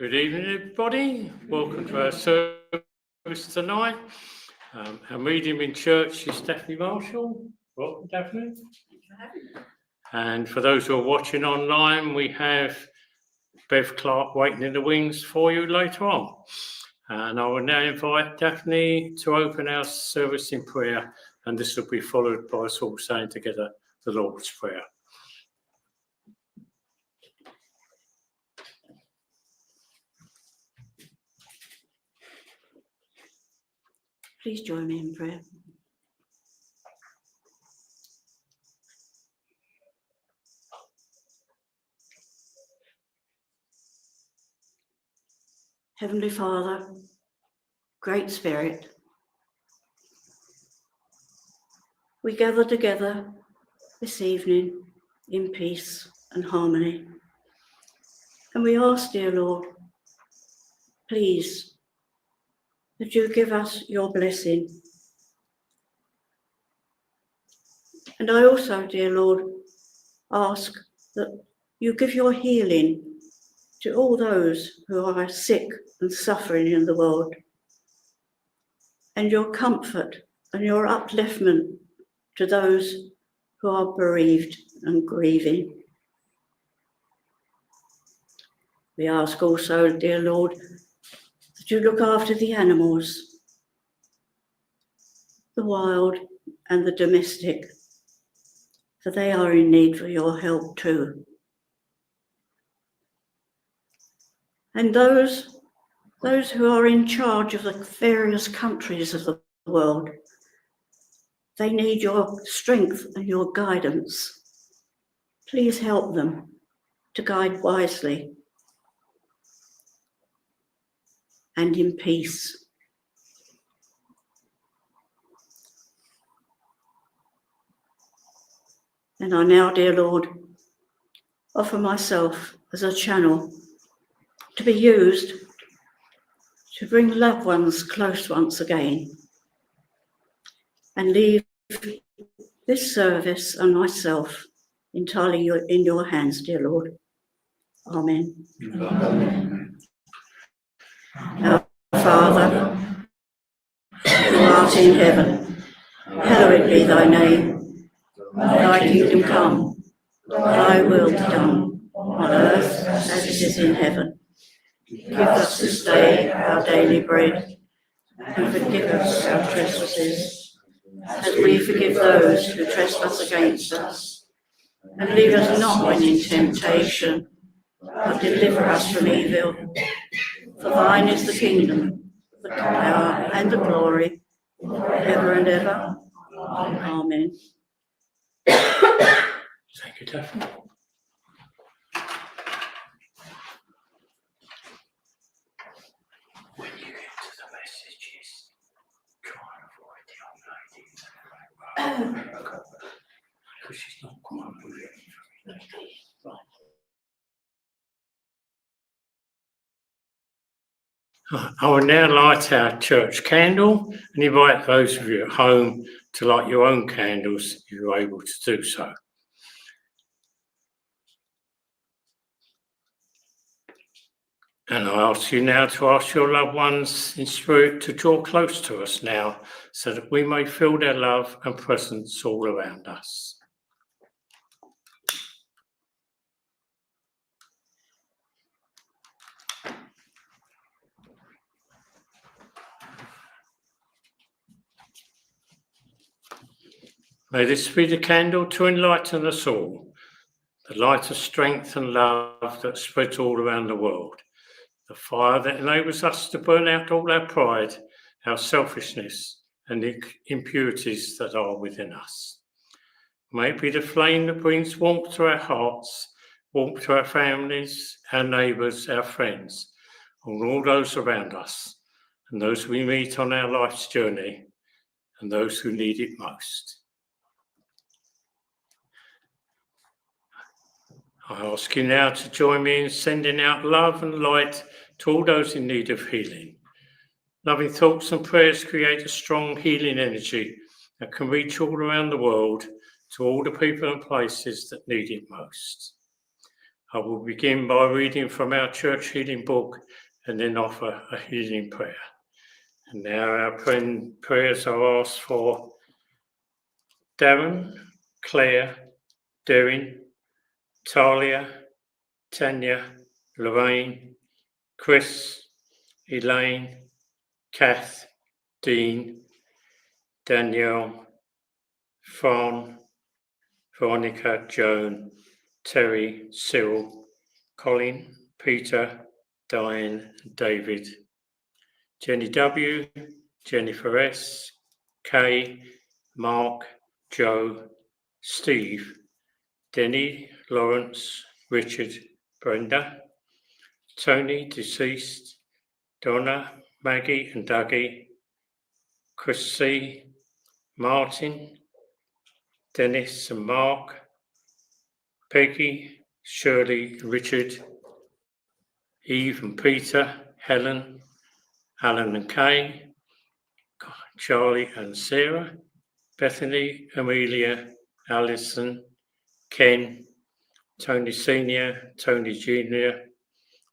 Good evening, everybody. Welcome to our service tonight. Our medium in church is Daphne Marshall. Welcome, Daphne. And for those who are watching online, we have Deb Clarke waiting in the wings for you later on. And I will now invite Daphne to open our service in prayer, and this will be followed by us all saying together the Lord's Prayer. Please join me in prayer. Heavenly Father, Great Spirit, we gather together this evening in peace and harmony. And we ask, dear Lord, please, that you give us your blessing. And I also, dear Lord, ask that you give your healing to all those who are sick and suffering in the world, and your comfort and your upliftment to those who are bereaved and grieving. We ask also, dear Lord, that you look after the animals, the wild and the domestic, for they are in need for your help too. And those who are in charge of the various countries of the world, they need your strength and your guidance. Please help them to guide wisely and in peace. And I now, dear Lord, offer myself as a channel to be used to bring loved ones close once again, and leave this service and myself entirely in your hands, dear Lord. Amen. Amen. Our Father, who art in heaven, hallowed be thy name. Thy kingdom come, thy will be done, on earth as it is in heaven. Give us this day our daily bread, and forgive us our trespasses, as we forgive those who trespass against us. And lead us not into temptation, but deliver us from evil. For thine is the kingdom, the power, and the glory, forever and ever. Amen. Thank you, Daphne. When you get to the messages, try and avoid the young lady. Because she's not quite moving. I will now light our church candle and invite those of you at home to light your own candles if you're able to do so. And I ask you now to ask your loved ones in spirit to draw close to us now, so that we may feel their love and presence all around us. May this be the candle to enlighten us all, the light of strength and love that spreads all around the world, the fire that enables us to burn out all our pride, our selfishness, and the impurities that are within us. May it be the flame that brings warmth to our hearts, warmth to our families, our neighbours, our friends, and all those around us, and those we meet on our life's journey, and those who need it most. I ask you now to join me in sending out love and light to all those in need of healing. Loving thoughts and prayers create a strong healing energy that can reach all around the world to all the people and places that need it most. I will begin by reading from our church healing book and then offer a healing prayer. And now our prayers are asked for Darren, Claire, Darren, Talia, Tanya, Lorraine, Chris, Elaine, Kath, Dean, Danielle, Fawn, Veronica, Joan, Terry, Cyril, Colin, Peter, Diane, David, Jenny W, Jennifer S, Kay, Mark, Joe, Steve, Denny, Lawrence, Richard, Brenda, Tony, deceased, Donna, Maggie and Dougie, Chris C, Martin, Dennis and Mark, Peggy, Shirley, Richard, Eve and Peter, Helen, Alan and Kay, Charlie and Sarah, Bethany, Amelia, Alison, Ken, Tony Sr., Tony Jr.,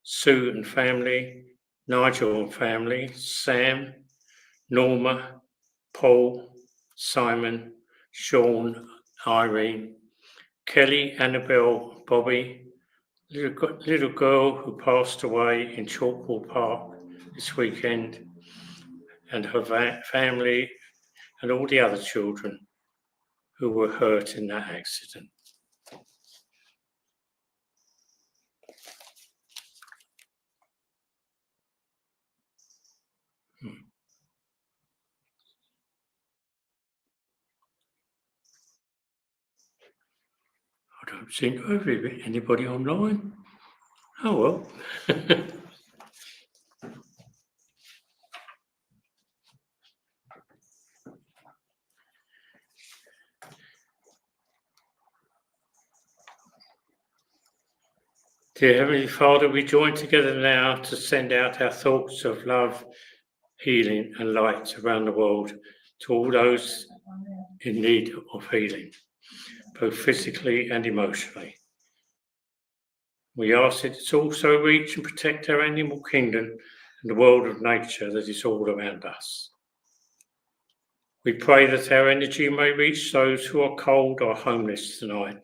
Sue and family, Nigel and family, Sam, Norma, Paul, Simon, Sean, Irene, Kelly, Annabelle, Bobby, little girl who passed away in Chalkwell Park this weekend, and her family and all the other children who were hurt in that accident. I don't seem to have anybody online. Oh well. Dear Heavenly Father, we join together now to send out our thoughts of love, healing and light around the world to all those in need of healing, both physically and emotionally. We ask it to also reach and protect our animal kingdom and the world of nature that is all around us. We pray that our energy may reach those who are cold or homeless tonight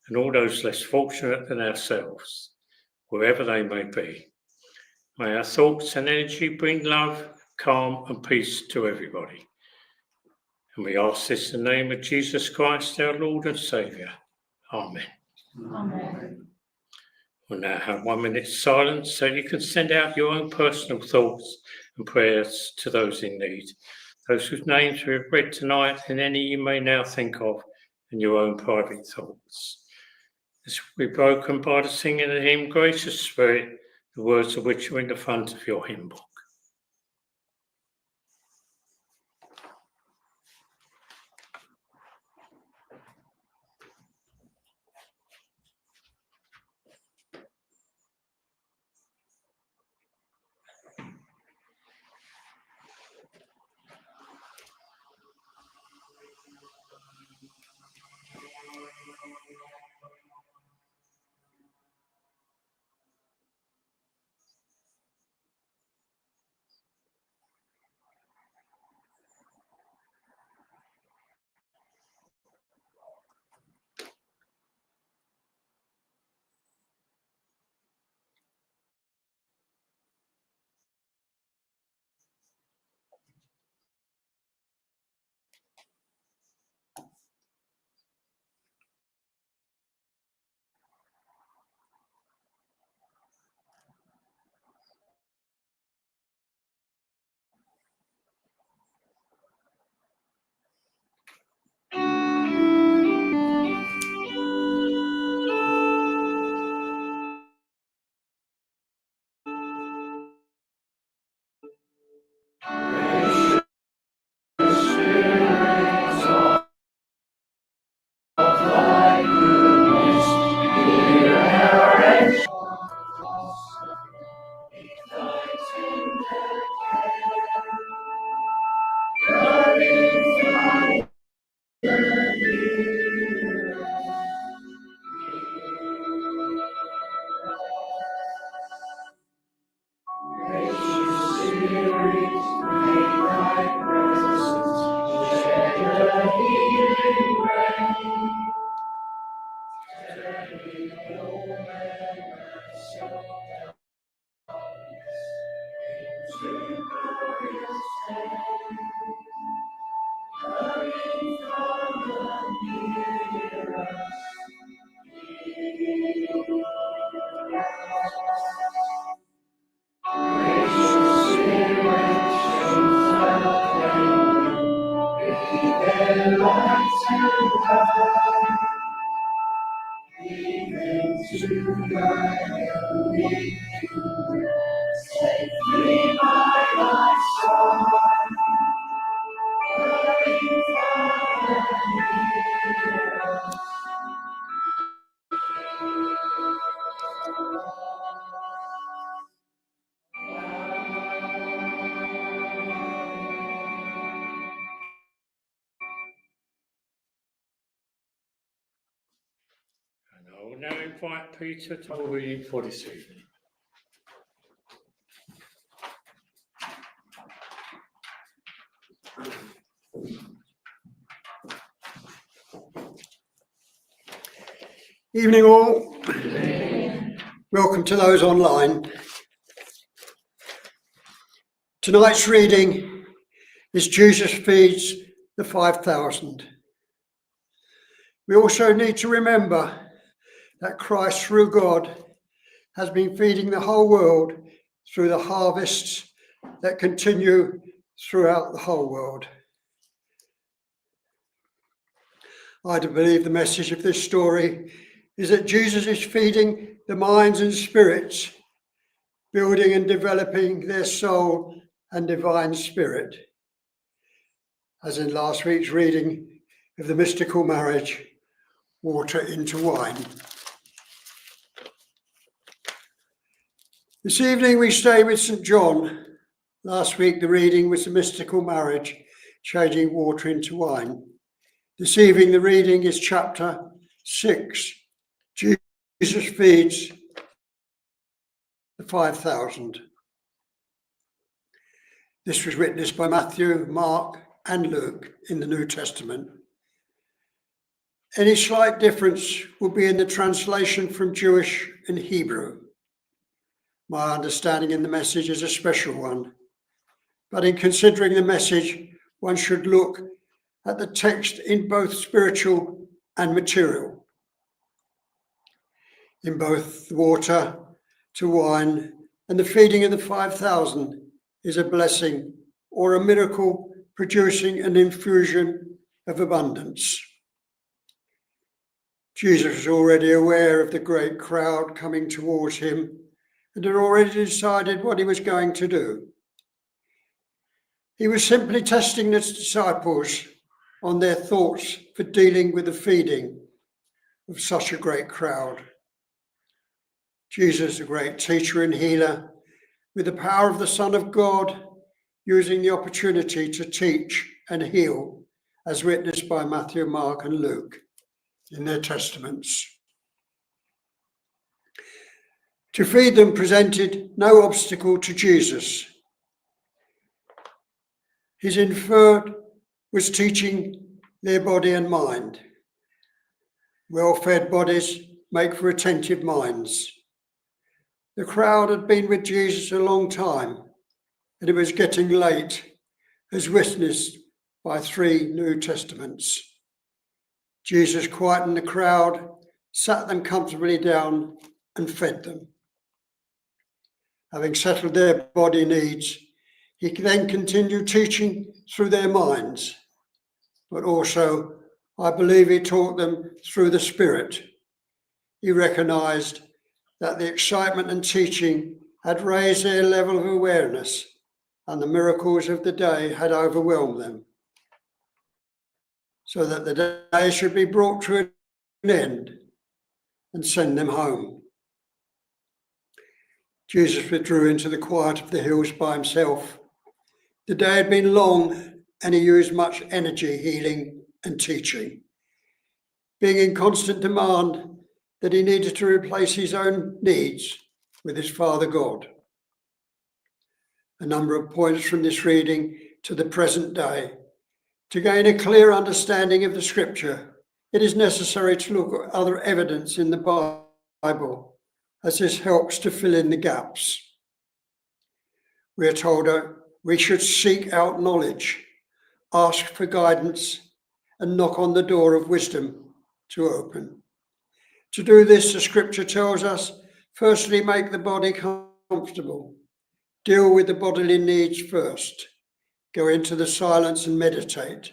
and all those less fortunate than ourselves, wherever they may be. May our thoughts and energy bring love, calm and peace to everybody. And we ask this in the name of Jesus Christ, our Lord and Saviour. Amen. Amen. We'll now have 1 minute's silence so you can send out your own personal thoughts and prayers to those in need. Those whose names we have read tonight and any you may now think of in your own private thoughts. This will be broken by the singing of the hymn, Gracious Spirit, the words of which are in the front of your hymn book. And I will now invite Peter to the reading for this evening. Evening all. Welcome to those online. Tonight's reading is Jesus feeds the 5,000. We also need to remember that Christ, through God, has been feeding the whole world through the harvests that continue throughout the whole world. I do believe the message of this story is that Jesus is feeding the minds and spirits, building and developing their soul and divine spirit. As in last week's reading of the mystical marriage, water into wine. This evening we stay with St. John. Last week the reading was the mystical marriage, changing water into wine. This evening the reading is chapter 6. Jesus feeds the 5,000. This was witnessed by Matthew, Mark, and Luke in the New Testament. Any slight difference will be in the translation from Jewish and Hebrew. My understanding in the message is a special one, but in considering the message, one should look at the text in both spiritual and material. In both water to wine and the feeding of the 5,000 is a blessing or a miracle producing an infusion of abundance. Jesus was already aware of the great crowd coming towards him and had already decided what he was going to do. He was simply testing the disciples on their thoughts for dealing with the feeding of such a great crowd. Jesus, a great teacher and healer, with the power of the Son of God, using the opportunity to teach and heal, as witnessed by Matthew, Mark, and Luke in their testaments. To feed them presented no obstacle to Jesus. His inferred was teaching their body and mind. Well-fed bodies make for attentive minds. The crowd had been with Jesus a long time, and it was getting late, as witnessed by 3 New Testaments. Jesus quietened the crowd, sat them comfortably down, and fed them. Having settled their body needs, he then continued teaching through their minds, but also, I believe, he taught them through the Spirit. He recognized that the excitement and teaching had raised their level of awareness, and the miracles of the day had overwhelmed them, so that the day should be brought to an end and send them home. Jesus withdrew into the quiet of the hills by himself. The day had been long, and he used much energy healing and teaching, being in constant demand that he needed to replace his own needs with his Father God. A number of points from this reading to the present day. To gain a clear understanding of the scripture, it is necessary to look at other evidence in the Bible, as this helps to fill in the gaps. We are told that we should seek out knowledge, ask for guidance, and knock on the door of wisdom to open. To do this, the scripture tells us, firstly, make the body comfortable. Deal with the bodily needs first. Go into the silence and meditate.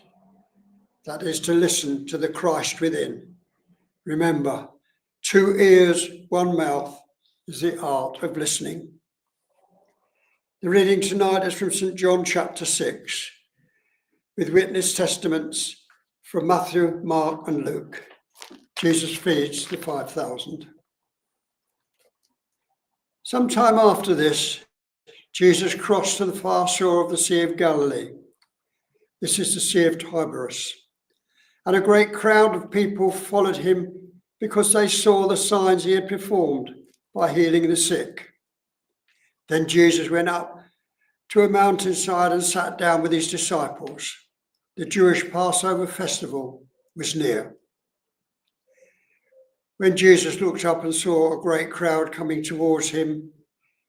that is to listen to the Christ within. Remember, 2 ears, 1 mouth is the art of listening. The reading tonight is from St. John chapter 6, with witness testaments from Matthew, Mark and Luke. Jesus feeds the 5,000. Sometime after this, Jesus crossed to the far shore of the Sea of Galilee. This is the Sea of Tiberias. And a great crowd of people followed him because they saw the signs he had performed by healing the sick. Then Jesus went up to a mountainside and sat down with his disciples. The Jewish Passover festival was near. When Jesus looked up and saw a great crowd coming towards him,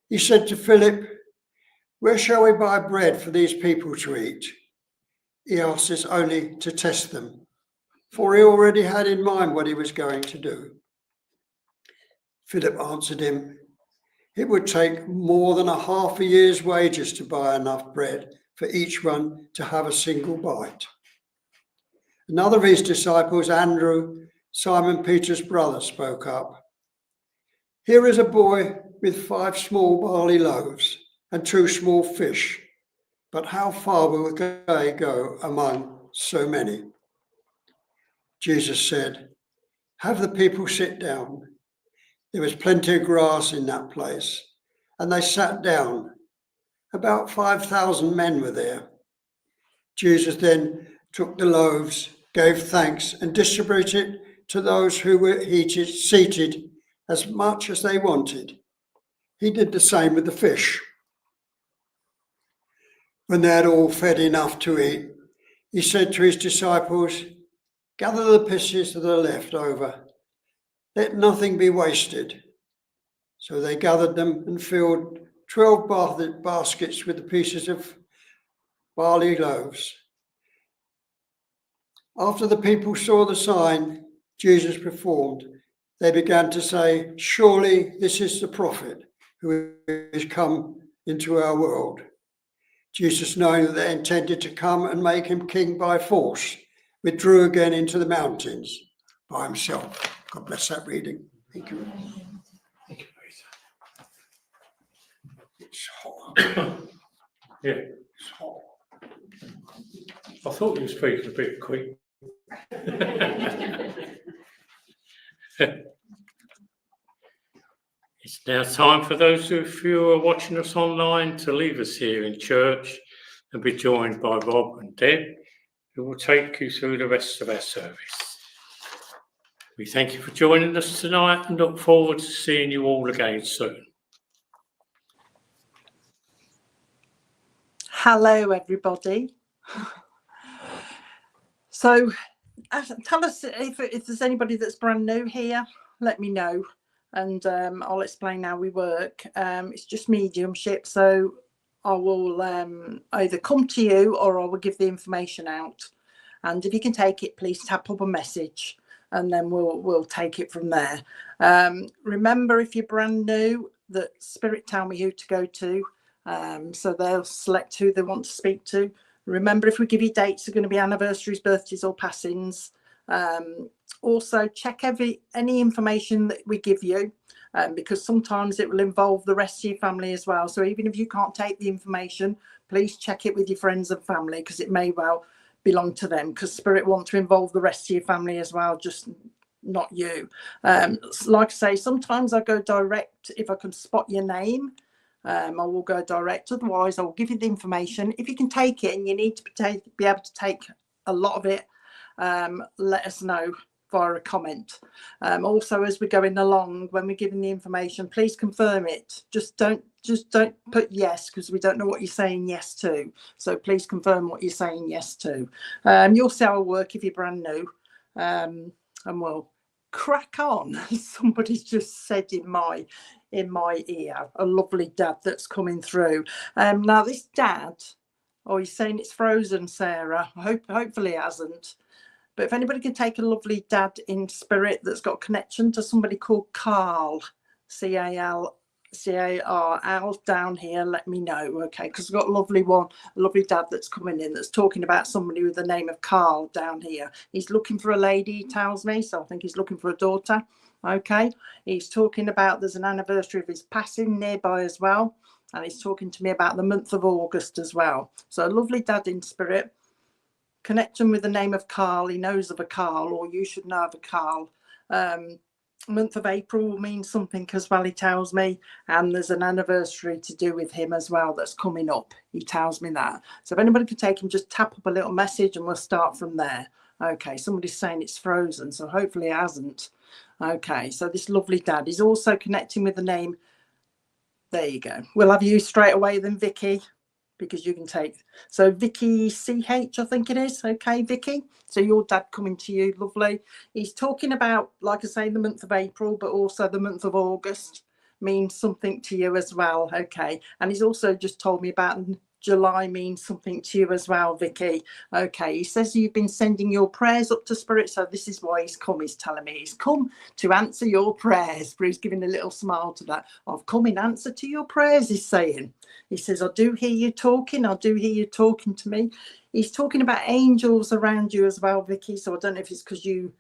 he said to Philip, "Where shall we buy bread for these people to eat?" He asked this only to test them, for he already had in mind what he was going to do. Philip answered him, "It would take more than a half a year's wages to buy enough bread for each one to have a single bite." Another of his disciples, Andrew, Simon Peter's brother, spoke up. "Here is a boy with 5 small barley loaves and 2 small fish, but how far will they go among so many?" Jesus said, "Have the people sit down." There was plenty of grass in that place, and they sat down. About 5,000 men were there. Jesus then took the loaves, gave thanks, and distributed to those who were seated as much as they wanted. He did the same with the fish. When they had all fed enough to eat, he said to his disciples, "Gather the pieces that are left over. Let nothing be wasted." So they gathered them and filled 12 baskets with the pieces of barley loaves. After the people saw the sign Jesus performed, they began to say, "Surely this is the prophet who has come into our world." Jesus, knowing that they intended to come and make him king by force, withdrew again into the mountains by himself. God bless that reading. Thank you. Thank you, Peter. It's hot. Yeah, It's hot. I thought you were speaking a bit quick. It's now time for those of you who are watching us online to leave us here in church and be joined by Rob and Deb, who will take you through the rest of our service. We thank you for joining us tonight and look forward to seeing you all again soon. Hello, everybody. So, tell us if there's anybody that's brand new here, let me know, and I'll explain how we work. It's just mediumship, so I will either come to you or I will give the information out. And if you can take it, please tap up a message, and then we'll take it from there. Remember, if you're brand new, that Spirit tell me who to go to. So they'll select who they want to speak to. Remember, if we give you dates, are going to be anniversaries, birthdays or passings. Also check any information that we give you, because sometimes it will involve the rest of your family as well. So even if you can't take the information, please check it with your friends and family, because it may well belong to them, because Spirit want to involve the rest of your family as well, just not you. Like I say, sometimes I go direct if I can spot your name. I will go direct. Otherwise, I will give you the information. If you can take it and you need to be able to take a lot of it, let us know via a comment. Also, as we're going along, when we're giving the information, please confirm it. Just don't put yes, because we don't know what you're saying yes to. So please confirm what you're saying yes to. You'll see how I work if you're brand new, and we'll crack on. Somebody's just said in my ear, a lovely dad that's coming through. Now this dad, he's saying it's frozen, Sarah. Hopefully it hasn't. But if anybody can take a lovely dad in spirit that's got a connection to somebody called Carl, C-A-L, C-A-R, Al, down here, let me know, okay? Because I've got a lovely dad that's coming in that's talking about somebody with the name of Carl down here. He's looking for a lady, he tells me, so I think he's looking for a daughter, okay? He's talking about there's an anniversary of his passing nearby as well, and he's talking to me about the month of August as well. So a lovely dad in spirit. Connect him with the name of Carl. He knows of a Carl, or you should know of a Carl. Month of April will mean something as well, he tells me, and there's an anniversary to do with him as well that's coming up. He tells me that. So if anybody could take him, just tap up a little message and we'll start from there. Okay, somebody's saying it's frozen, so hopefully it hasn't. Okay, so this lovely dad is also connecting with the name. There you go. We'll have you straight away then, Vicky, because you can take. So Vicky CH, I think it is. Okay, Vicky. So your dad coming to you, lovely. He's talking about, like I say, the month of April, but also the month of August means something to you as well. Okay. And he's also just told me about July means something to you as well, Vicky. Okay, he says you've been sending your prayers up to Spirit, so this is why he's come. He's telling me he's come to answer your prayers, but he's giving a little smile to that. I've come in answer to your prayers, he's saying. He says, I do hear you talking. I do hear you talking to me. He's talking about angels around you as well, Vicky, so I don't know if it's because you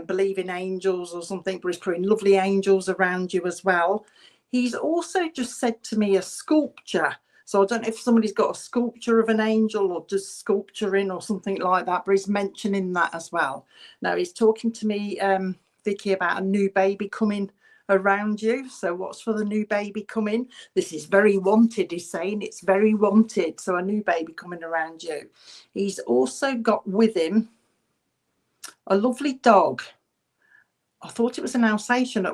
believe in angels or something, but he's putting lovely angels around you as well. He's also just said to me a sculpture. So I don't know if somebody's got a sculpture of an angel or just sculpturing or something like that, but he's mentioning that as well. Now he's talking to me, Vicky, about a new baby coming around you. So what's for the new baby coming? This is very wanted, he's saying. It's very wanted. So a new baby coming around you. He's also got with him a lovely dog. I thought it was an Alsatian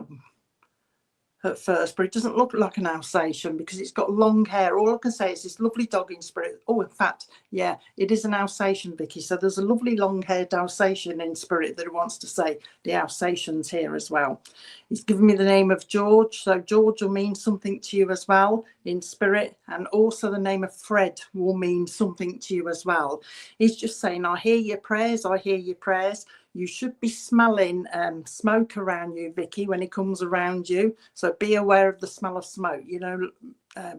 at first, but it doesn't look like an Alsatian because it's got long hair. All I can say is this lovely dog in spirit. Oh, in fact, yeah, it is an Alsatian, Vicky. So there's a lovely long-haired Alsatian in spirit that wants to say the Alsatians here as well. He's given me the name of George. So George will mean something to you as well in spirit. And also the name of Fred will mean something to you as well. He's just saying, I hear your prayers. I hear your prayers. You should be smelling smoke around you, Vicky, when he comes around you. So be aware of the smell of smoke, you know,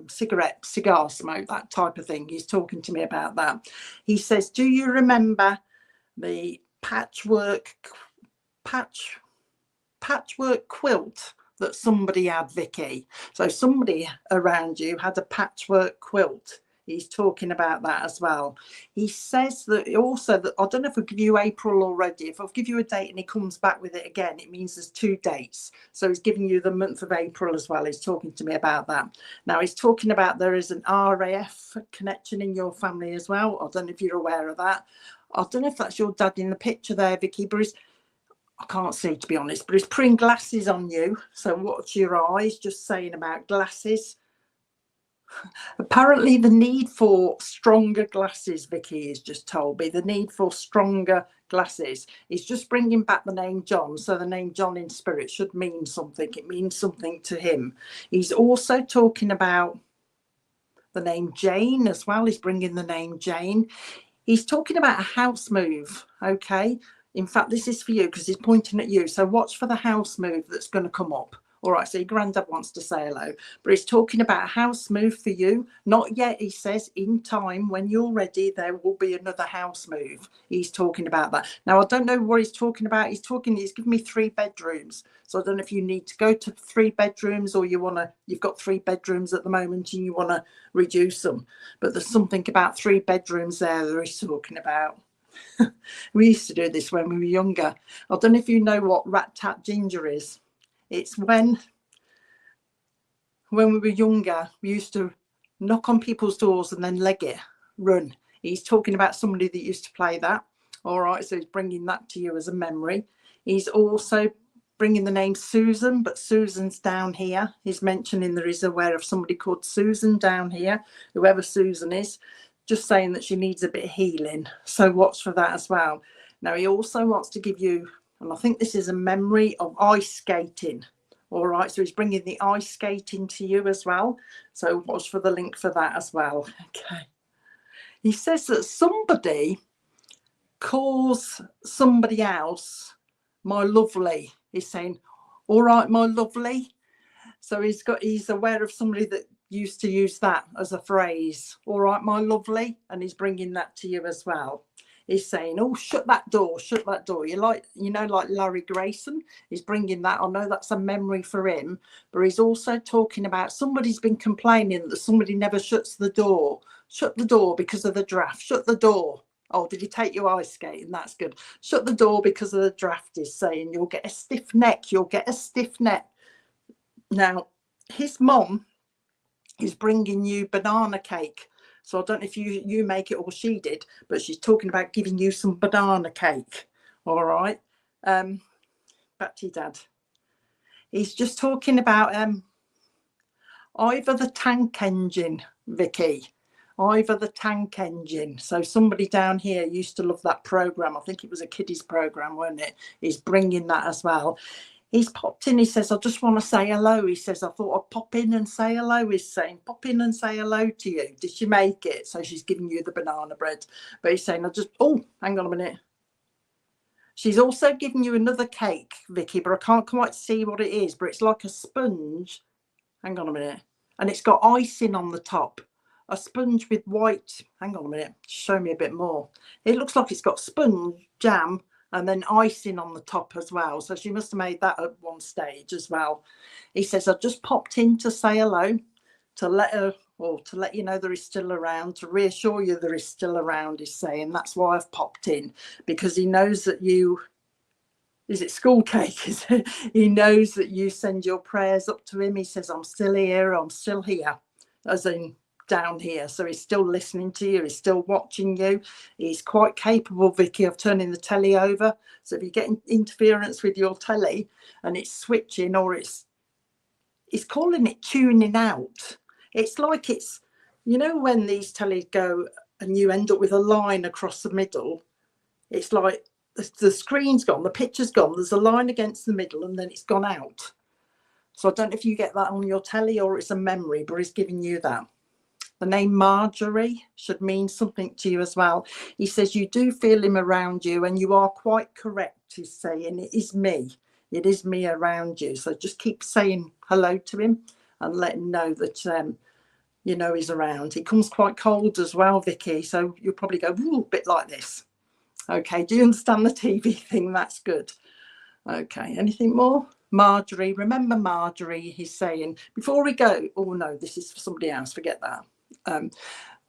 cigar smoke, that type of thing. He's talking to me about that. He says, do you remember the patchwork quilt that somebody had, Vicky? So somebody around you had a patchwork quilt. He's talking about that as well. He says that also that, I don't know if I'll give you April already. If I'll give you a date and he comes back with it again, it means there's 2 dates. So he's giving you the month of April as well. He's talking to me about that. Now he's talking about there is an RAF connection in your family as well. I don't know if you're aware of that. I don't know if that's your dad in the picture there, Vicky, but I can't see, to be honest, but he's putting glasses on you. So watch your eyes, just saying about glasses. Apparently the need for stronger glasses, Vicky has just told me, the need for stronger glasses is just bringing back the name John. So the name John in spirit should mean something. It means something to him. He's also talking about the name Jane as well. He's bringing the name Jane. He's talking about a house move. Okay. In fact, this is for you because he's pointing at you. So watch for the house move that's going to come up. All right, so your granddad wants to say hello, but he's talking about a house move for you. Not yet, he says. In time, when you're ready, there will be another house move. He's talking about that. Now, I don't know what he's talking about. He's giving me 3 bedrooms. So I don't know if you need to go to 3 bedrooms or you've got 3 bedrooms at the moment and you want to reduce them. But there's something about 3 bedrooms there that he's talking about. We used to do this when we were younger. I don't know if you know what rat tat ginger is. It's when we were younger, we used to knock on people's doors and then leg it, run. He's talking about somebody that used to play that. All right, so he's bringing that to you as a memory. He's also bringing the name Susan, but Susan's down here. He's mentioning there is aware of somebody called Susan down here, whoever Susan is, just saying that she needs a bit of healing. So watch for that as well. Now, he also wants to give you, and I think this is a memory of ice skating. All right, so he's bringing the ice skating to you as well. So watch for the link for that as well. Okay. He says that somebody calls somebody else my lovely. He's saying, all right, my lovely. So he's aware of somebody that used to use that as a phrase. All right, my lovely, and he's bringing that to you as well. He's saying, oh, shut that door, shut that door. Like Larry Grayson, he's bringing that. I know that's a memory for him, but he's also talking about somebody's been complaining that somebody never shuts the door. Shut the door because of the draft. Shut the door. Oh, did he take you ice skating? That's good. Shut the door because of the draft, is saying you'll get a stiff neck. You'll get a stiff neck. Now, his mum is bringing you banana cake. So I don't know if you make it or she did, but she's talking about giving you some banana cake. All right. Back to your dad. He's just talking about Ivor the Tank Engine, Vicky. Ivor the Tank Engine. So somebody down here used to love that program. I think it was a kiddies program, wasn't it? He's bringing that as well. He's popped in. He says, I just want to say hello. He says, I thought I'd pop in and say hello. He's saying, pop in and say hello to you. Did she make it? So she's giving you the banana bread. But he's saying, oh, hang on a minute. She's also giving you another cake, Vicky, but I can't quite see what it is. But it's like a sponge. Hang on a minute. And it's got icing on the top. A sponge with white. Hang on a minute. Show me a bit more. It looks like it's got sponge, jam, and then icing on the top as well. So she must have made that at one stage as well. He says, I just popped in to say hello, to let her, or to let you know there is still around, to reassure you there is still around, he's saying. That's why I've popped in, because he knows that you, is it school cake? Is it? He knows that you send your prayers up to him. He says, I'm still here, as in down here. So he's still listening to you, he's still watching you. He's quite capable, Vicky, of turning the telly over. So if you get interference with your telly and it's switching, or he's calling it tuning out. It's like it's, you know, when these tellies go and you end up with a line across the middle, it's like the screen's gone, the picture's gone, there's a line against the middle, and then it's gone out. So I don't know if you get that on your telly or it's a memory, but he's giving you that. The name Marjorie should mean something to you as well. He says you do feel him around you, and you are quite correct. He's saying it is me. It is me around you. So just keep saying hello to him and let him know that, you know, he's around. He comes quite cold as well, Vicky. So you'll probably go, ooh, a bit like this. Okay, do you understand the TV thing? That's good. Okay, anything more? Marjorie, remember Marjorie, he's saying. Before we go, oh no, this is for somebody else, forget that.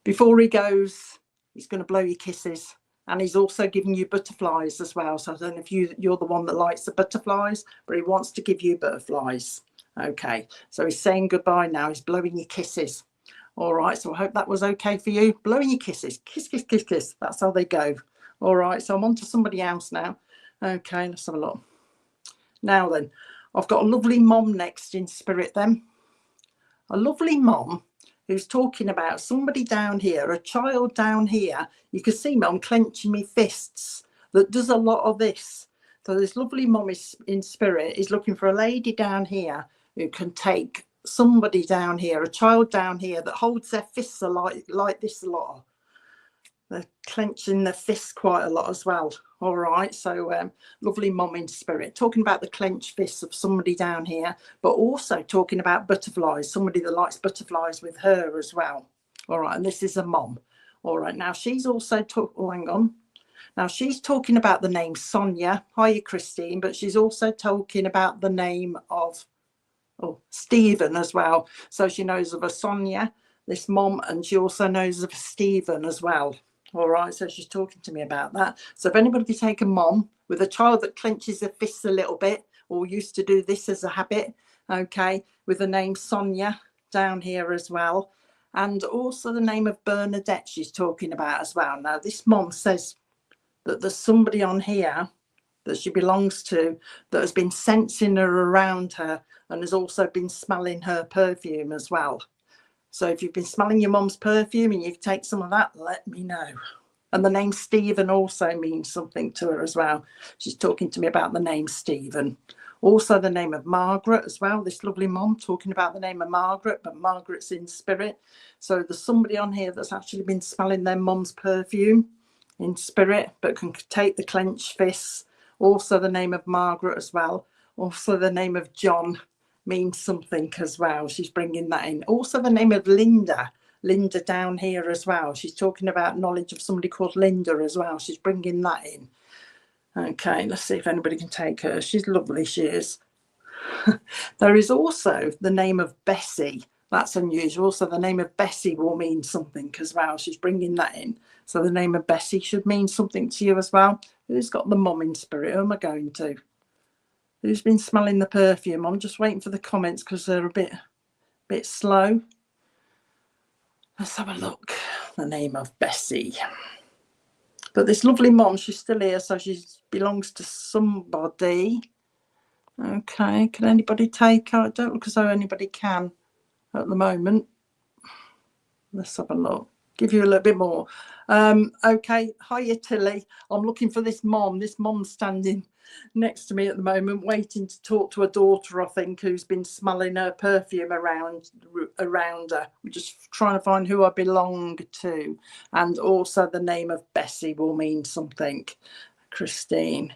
Before he goes, he's going to blow you kisses, and he's also giving you butterflies as well. So I don't know if you're the one that likes the butterflies, but he wants to give you butterflies. Okay, so he's saying goodbye now. He's blowing you kisses. All right, so I hope that was okay for you. Blowing your kisses, kiss, kiss, kiss, kiss. That's how they go. All right, so I'm on to somebody else now. Okay, let's have a look. Now then, I've got a lovely mom next in spirit then. A lovely mom who's talking about somebody down here, a child down here. You can see me, I'm clenching my fists, that does a lot of this. So this lovely mom is in spirit is looking for a lady down here who can take somebody down here, a child down here that holds their fists like this a lot. They're clenching their fists quite a lot as well. All right, so lovely mom in spirit, talking about the clenched fists of somebody down here, but also talking about butterflies, somebody that likes butterflies with her as well. All right, and this is a mom. All right, now she's also hang on. Now she's talking about the name Sonia. Hiya, Christine, but she's also talking about the name of Stephen as well. So she knows of a Sonia, this mom, and she also knows of Stephen as well. All right, so she's talking to me about that. So if anybody could take a mom with a child that clenches their fists a little bit, or used to do this as a habit, okay, with the name Sonia down here as well, and also the name of Bernadette she's talking about as well. Now this mom says that there's somebody on here that she belongs to that has been sensing her around her and has also been smelling her perfume as well. So if you've been smelling your mum's perfume and you take some of that, let me know. And the name Stephen also means something to her as well. She's talking to me about the name Stephen. Also the name of Margaret as well. This lovely mum talking about the name of Margaret, but Margaret's in spirit. So there's somebody on here that's actually been smelling their mum's perfume in spirit, but can take the clenched fists. Also the name of Margaret as well. Also the name of John means something as well. She's bringing that in. Also the name of Linda down here as well. She's talking about knowledge of somebody called Linda as well. She's bringing that in. Okay, let's see if anybody can take her. She's lovely, she is. There is also the name of Bessie. That's unusual. So the name of Bessie will mean something as well. She's bringing that in. So the name of Bessie should mean something to you as well. Who's got the mum in spirit? Who am I going to? Who's been smelling the perfume? I'm just waiting for the comments because they're a bit slow. Let's have a look. The name of Bessie. But this lovely mum, she's still here, so she belongs to somebody. Okay, can anybody take her? It don't look as though anybody can at the moment. Let's have a look. Give you a little bit more. Okay, hiya Tilly. I'm looking for this mom. This mom's standing next to me at the moment, waiting to talk to her daughter, I think, who's been smelling her perfume around her. We're just trying to find who I belong to. And also the name of Bessie will mean something. Christine.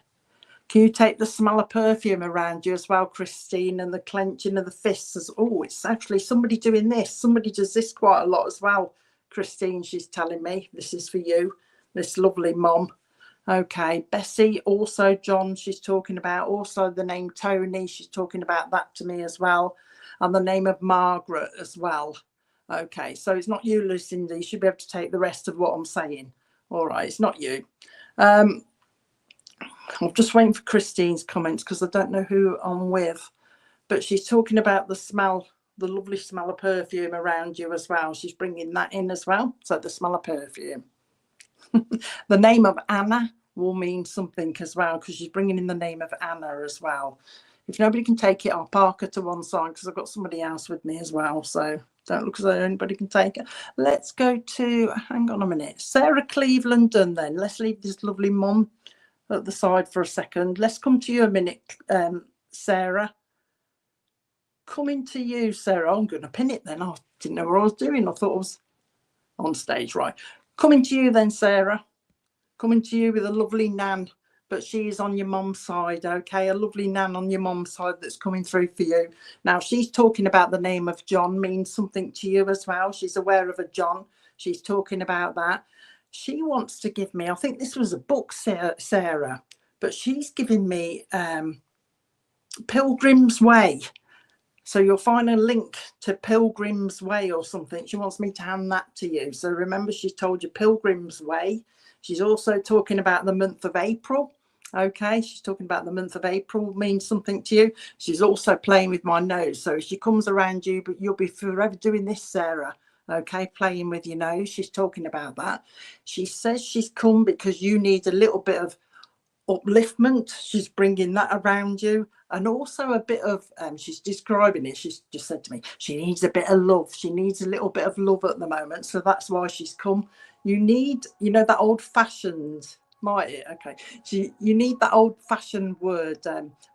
Can you take the smell of perfume around you as well, Christine, and the clenching of the fists? Oh, it's actually somebody doing this. Somebody does this quite a lot as well. Christine, she's telling me this is for you, this lovely mom. Okay, Bessie, also John, she's talking about. Also the name Tony, she's talking about that to me as well. And the name of Margaret as well. Okay, so it's not you, Lucinda. You should be able to take the rest of what I'm saying. All right, it's not you. I'm just waiting for Christine's comments because I don't know who I'm with. But she's talking about the smell, the lovely smell of perfume around you as well. She's bringing that in as well. So the smell of perfume. The name of Anna will mean something as well because she's bringing in the name of Anna as well. If nobody can take it, I'll park her to one side because I've got somebody else with me as well. So don't look as though anybody can take it. Let's go to, hang on a minute, Sarah Cleveland Dunn then. Let's leave this lovely mum at the side for a second. Let's come to you a minute, Sarah. Coming to you, Sarah. I'm going to pin it then. I didn't know what I was doing. I thought I was on stage, right. Coming to you then, Sarah. Coming to you with a lovely nan, but she's on your mum's side, okay? A lovely nan on your mum's side that's coming through for you. Now, she's talking about the name of John means something to you as well. She's aware of a John. She's talking about that. She wants to give me, I think this was a book, Sarah, but she's giving me Pilgrim's Way. So you'll find a link to Pilgrim's Way or something. She wants me to hand that to you. So remember, she's told you Pilgrim's Way. She's also talking about the month of April. Okay, she's talking about the month of April means something to you. She's also playing with my nose. So she comes around you, but you'll be forever doing this, Sarah. Okay, playing with your nose. She's talking about that. She says she's come because you need a little bit of upliftment. She's bringing that around you, and also a bit of she's describing it, she's just said to me she needs a bit of love. She needs a little bit of love at the moment, so that's why she's come. You need, you know, that old-fashioned, might it? Okay, you need that old-fashioned word,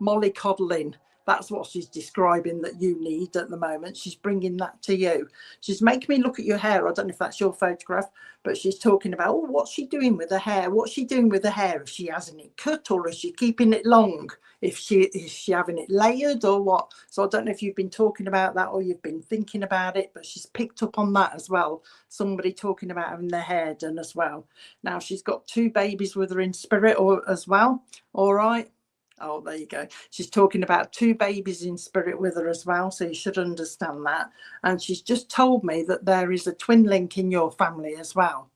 mollycoddling. That's what she's describing that you need at the moment. She's bringing that to you. She's making me look at your hair. I don't know if that's your photograph, but she's talking about, oh, what's she doing with her hair? What's she doing with her hair? If she hasn't it cut, or is she keeping it long? Is she having it layered or what? So I don't know if you've been talking about that or you've been thinking about it, but she's picked up on that as well. Somebody talking about having their hair done as well. Now she's got 2 babies with her in spirit or as well. All right. Oh, there you go. She's talking about 2 babies in spirit with her as well. So you should understand that. And she's just told me that there is a twin link in your family as well.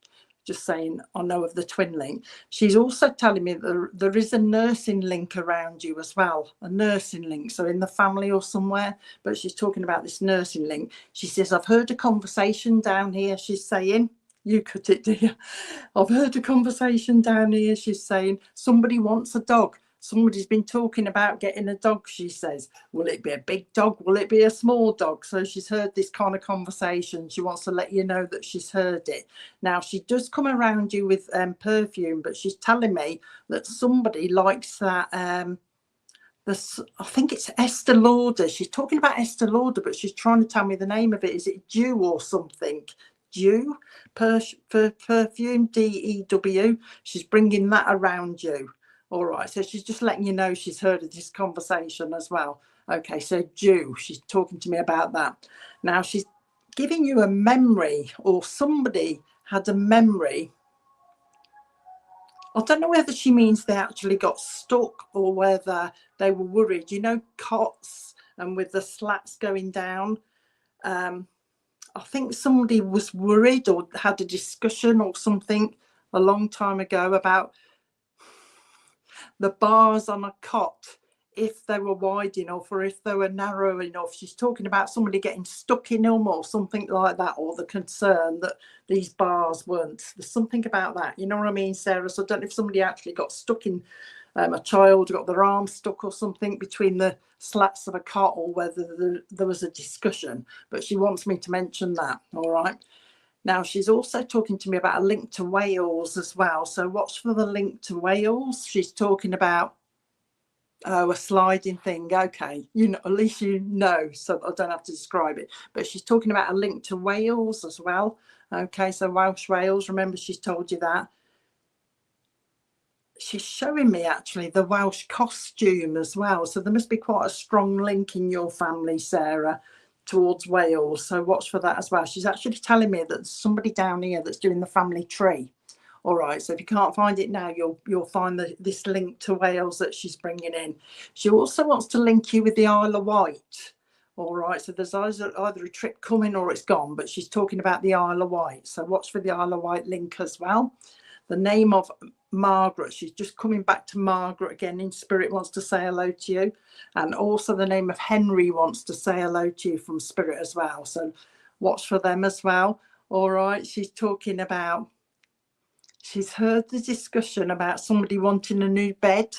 Just saying, I know of the twin link. She's also telling me that there is a nursing link around you as well. A nursing link. So in the family or somewhere. But she's talking about this nursing link. She says, I've heard a conversation down here. She's saying, you cut it, do you? I've heard a conversation down here. She's saying, somebody wants a dog. Somebody's been talking about getting a dog, she says. Will it be a big dog? Will it be a small dog? So she's heard this kind of conversation. She wants to let you know that she's heard it. Now, she does come around you with perfume, but she's telling me that somebody likes that. I think it's Estee Lauder. She's talking about Estee Lauder, but she's trying to tell me the name of it. Is it Dew or something? Dew? Perfume, D-E-W. She's bringing that around you. All right, so she's just letting you know she's heard of this conversation as well. Okay, so Jew, she's talking to me about that. Now she's giving you a memory, or somebody had a memory. I don't know whether she means they actually got stuck or whether they were worried. You know, cots and with the slats going down. I think somebody was worried or had a discussion or something a long time ago about the bars on a cot, if they were wide enough or if they were narrow enough. She's talking about somebody getting stuck in them or something like that, or the concern that these bars weren't. There's something about that. You know what I mean, Sarah? So I don't know if somebody actually got stuck in, a child got their arm stuck or something between the slats of a cot, or whether there was a discussion. But she wants me to mention that. All right. Now, she's also talking to me about a link to Wales as well. So watch for the link to Wales. She's talking about a sliding thing. Okay, you know, at least you know, so I don't have to describe it. But she's talking about a link to Wales as well. Okay, so Welsh Wales, remember she's told you that. She's showing me actually the Welsh costume as well. So there must be quite a strong link in your family, Sarah, towards Wales. So watch for that as well. She's actually telling me that there's somebody down here that's doing the family tree. All right, so if you can't find it now, you'll find this link to Wales that she's bringing in. She also wants to link you with the Isle of Wight. All right, so there's either a trip coming or it's gone, but she's talking about the Isle of Wight. So watch for the Isle of Wight link as well. The name of Margaret, she's just coming back to Margaret again in spirit, wants to say hello to you. And also the name of Henry wants to say hello to you from spirit as well. So watch for them as well. All right, she's talking about, she's heard the discussion about somebody wanting a new bed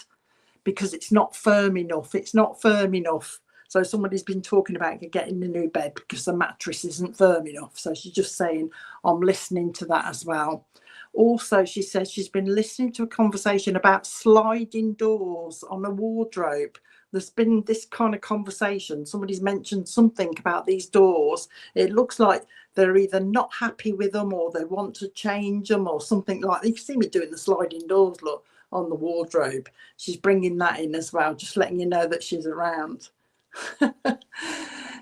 because it's not firm enough. It's not firm enough. So somebody's been talking about getting a new bed because the mattress isn't firm enough. So she's just saying, I'm listening to that as well. Also, she says she's been listening to a conversation about sliding doors on a wardrobe. There's been this kind of conversation. Somebody's mentioned something about these doors. It looks like they're either not happy with them or they want to change them or something like that. You can see me doing the sliding doors, look, on the wardrobe. She's bringing that in as well, just letting you know that she's around.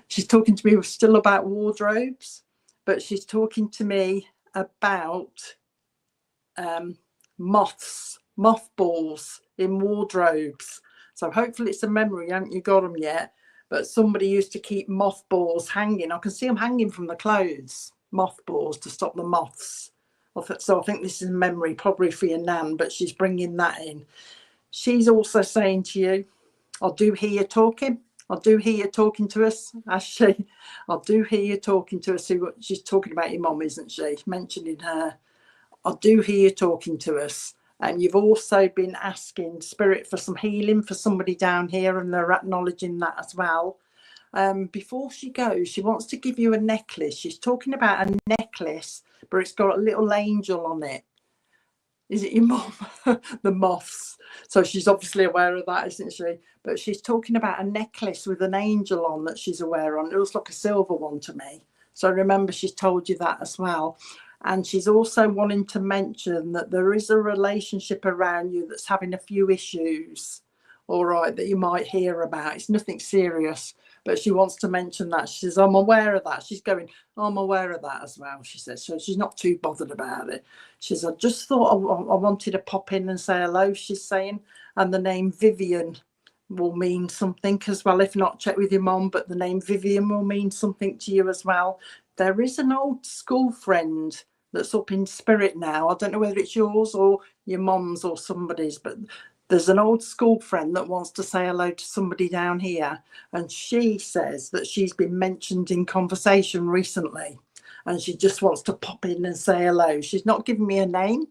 She's talking to me still about wardrobes, but she's talking to me about mothballs in wardrobes. So hopefully it's a memory, haven't you got them yet? But somebody used to keep mothballs hanging. I can see them hanging from the clothes, mothballs to stop the moths. So I think this is a memory, probably for your nan, but she's bringing that in. She's also saying to you, I do hear you talking. I do hear you talking to us, Ashley. I do hear you talking to us. She's talking about your mum, isn't she? Mentioning her. I do hear you talking to us. And you've also been asking Spirit for some healing for somebody down here, and they're acknowledging that as well. Before she goes, she wants to give you a necklace. She's talking about a necklace, but it's got a little angel on it. Is it your mum? The moths. So she's obviously aware of that, isn't she? But she's talking about a necklace with an angel on that she's aware of. It looks like a silver one to me. So remember, she's told you that as well. And she's also wanting to mention that there is a relationship around you that's having a few issues, all right, that you might hear about. It's nothing serious, but she wants to mention that. She says, I'm aware of that. She's going, I'm aware of that as well, she says. So she's not too bothered about it. She says, I just thought I wanted to pop in and say hello, she's saying. And the name Vivian will mean something as well. If not, check with your mum, but the name Vivian will mean something to you as well. There is an old school friend that's up in spirit now. I don't know whether it's yours or your mum's or somebody's, but there's an old school friend that wants to say hello to somebody down here. And she says that she's been mentioned in conversation recently and she just wants to pop in and say hello. She's not giving me a name,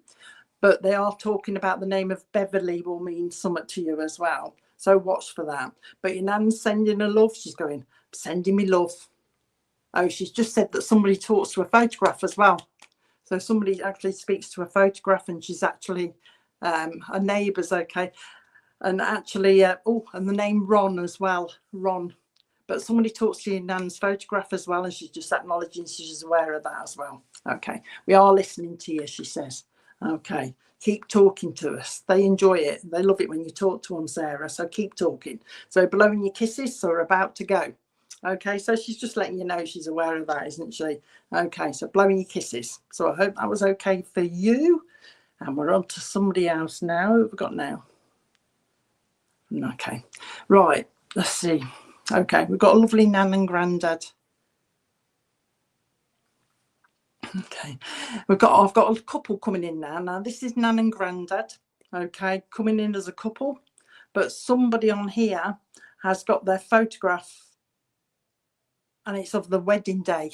but they are talking about the name of Beverly will mean something to you as well. So watch for that. But your nan's sending her love. She's going, sending me love. Oh, she's just said that somebody talks to a photograph as well. So somebody actually speaks to a photograph, and she's actually a neighbour's, okay. And actually, and the name Ron as well, Ron. But somebody talks to your nan's photograph as well, and she's just acknowledging she's aware of that as well. Okay, we are listening to you, she says. Okay, keep talking to us. They enjoy it. They love it when you talk to them, Sarah. So keep talking. So blowing your kisses, so we're about to go. Okay, so she's just letting you know she's aware of that, isn't she? Okay, so blowing your kisses. So I hope that was okay for you. And we're on to somebody else now. Who have we got now? Okay, right, let's see. Okay, we've got a lovely nan and granddad. Okay, I've got a couple coming in now. Now this is nan and granddad. Okay, coming in as a couple, but somebody on here has got their photograph and it's of the wedding day.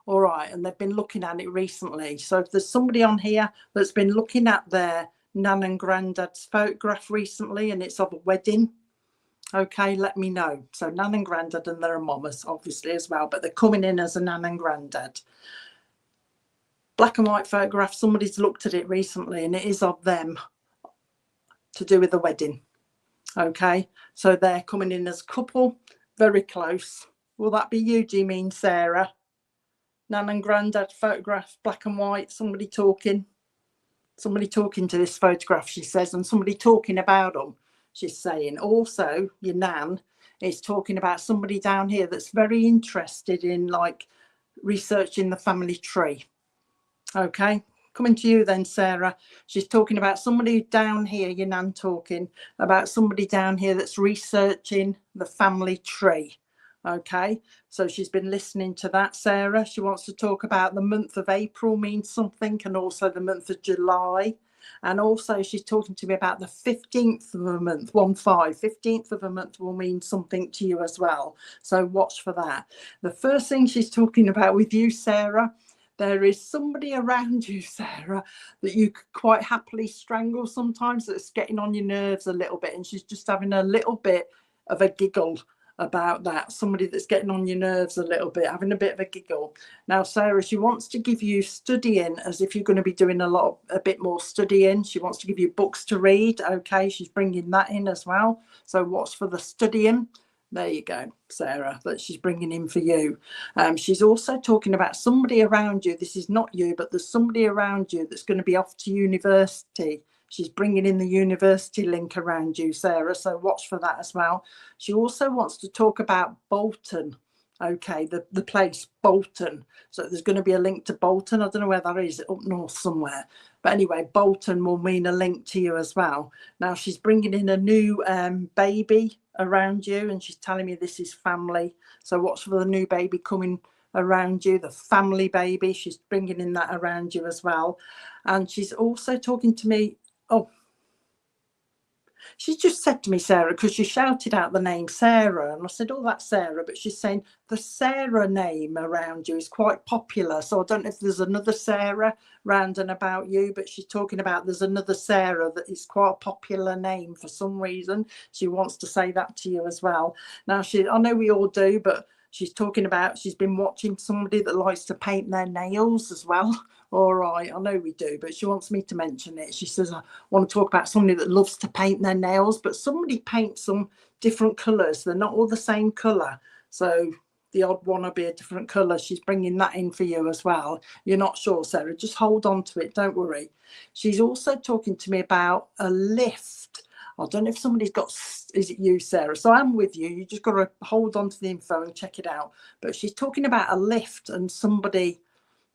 All right, and they've been looking at it recently. So if there's somebody on here that's been looking at their nan and granddad's photograph recently and it's of a wedding, okay, let me know. So nan and granddad, and they're a mamas obviously as well, but they're coming in as a nan and granddad. Black and white photograph, somebody's looked at it recently and it is of them to do with the wedding. Okay, so they're coming in as a couple, very close. Will that be you, do you mean, Sarah? Nan and granddad photograph, black and white, somebody talking to this photograph, she says, and somebody talking about them, she's saying. Also, your nan is talking about somebody down here that's very interested in like researching the family tree. Okay, coming to you then, Sarah. She's talking about somebody down here, your nan talking about somebody down here that's researching the family tree. Okay, so she's been listening to that, Sarah. She wants to talk about the month of April means something, and also the month of July. And also she's talking to me about the 15th of a month, 15th of a month will mean something to you as well. So watch for that. The first thing she's talking about with you, Sarah, there is somebody around you, Sarah, that you could quite happily strangle sometimes, that's getting on your nerves a little bit, and she's just having a little bit of a giggle about that. Somebody that's getting on your nerves a little bit, having a bit of a giggle. Now, Sarah, she wants to give you studying, as if you're going to be doing a bit more studying. She wants to give you books to read. Okay, she's bringing that in as well. So what's for the studying? There you go, Sarah, that she's bringing in for you. She's also talking about somebody around you. This is not you, but there's somebody around you that's going to be off to university. She's bringing in the university link around you, Sarah, so watch for that as well. She also wants to talk about Bolton. Okay, the place, Bolton. So there's going to be a link to Bolton. I don't know where that is, up north somewhere. But anyway, Bolton will mean a link to you as well. Now, she's bringing in a new baby around you, and she's telling me this is family. So watch for the new baby coming around you, the family baby. She's bringing in that around you as well. And she's also talking to me. Oh, she just said to me, Sarah, because she shouted out the name Sarah, and I said, oh, that's Sarah, but she's saying the Sarah name around you is quite popular. So I don't know if there's another Sarah round and about you, but she's talking about there's another Sarah that is quite a popular name for some reason. She wants to say that to you as well. Now, I know we all do, but she's talking about she's been watching somebody that likes to paint their nails as well. All right, I know we do, but she wants me to mention it. She says, I want to talk about somebody that loves to paint their nails, but somebody paints them different colours. They're not all the same colour. So the odd one will be a different colour. She's bringing that in for you as well. You're not sure, Sarah. Just hold on to it. Don't worry. She's also talking to me about a lift. I don't know if somebody's got, is it you, Sarah? So I'm with you. You just got to hold on to the info and check it out. But she's talking about a lift and somebody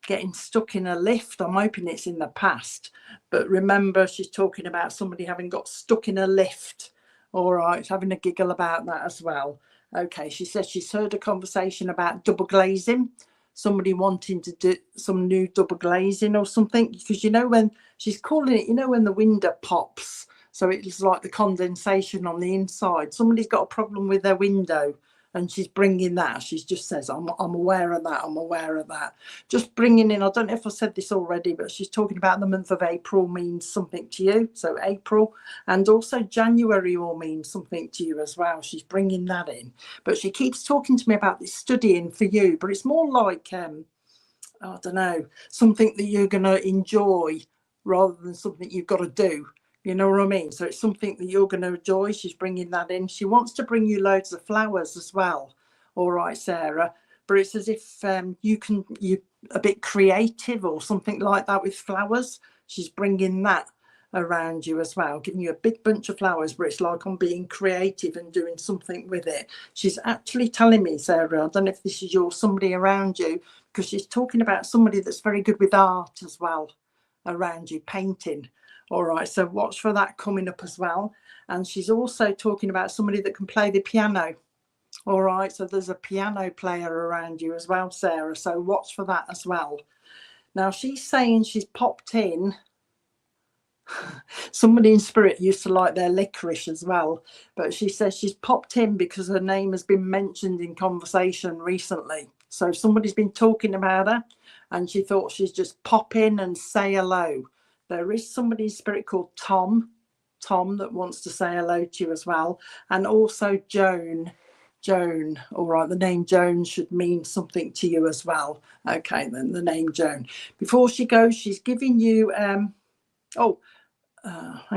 getting stuck in a lift. I'm hoping it's in the past, but remember, she's talking about somebody having got stuck in a lift. All right, having a giggle about that as well. Okay, she says she's heard a conversation about double glazing, somebody wanting to do some new double glazing or something, because you know when she's calling it, you know when the window pops, so it's like the condensation on the inside. Somebody's got a problem with their window, and she's bringing that. She just says, I'm aware of that. I'm aware of that. Just bringing in, I don't know if I said this already, but she's talking about the month of April means something to you. So April, and also January will mean something to you as well. She's bringing that in. But she keeps talking to me about this studying for you, but it's more like, I don't know, something that you're going to enjoy rather than something you've got to do. You know what I mean? So it's something that you're going to enjoy. She's bringing that in. She wants to bring you loads of flowers as well. All right, Sarah. But it's as if you're a bit creative or something like that with flowers. She's bringing that around you as well, giving you a big bunch of flowers, but it's like I'm being creative and doing something with it. She's actually telling me, Sarah, I don't know if this is your somebody around you, because she's talking about somebody that's very good with art as well around you, painting. All right, so watch for that coming up as well. And she's also talking about somebody that can play the piano. All right, so there's a piano player around you as well, Sarah, so watch for that as well. Now she's saying she's popped in. Somebody in spirit used to like their licorice as well, but she says she's popped in because her name has been mentioned in conversation recently. So somebody's been talking about her and she thought she'd just pop in and say hello. There is somebody in spirit called Tom that wants to say hello to you as well, and also Joan. All right, the name Joan should mean something to you as well. Okay, then the name Joan. Before she goes, she's giving you hang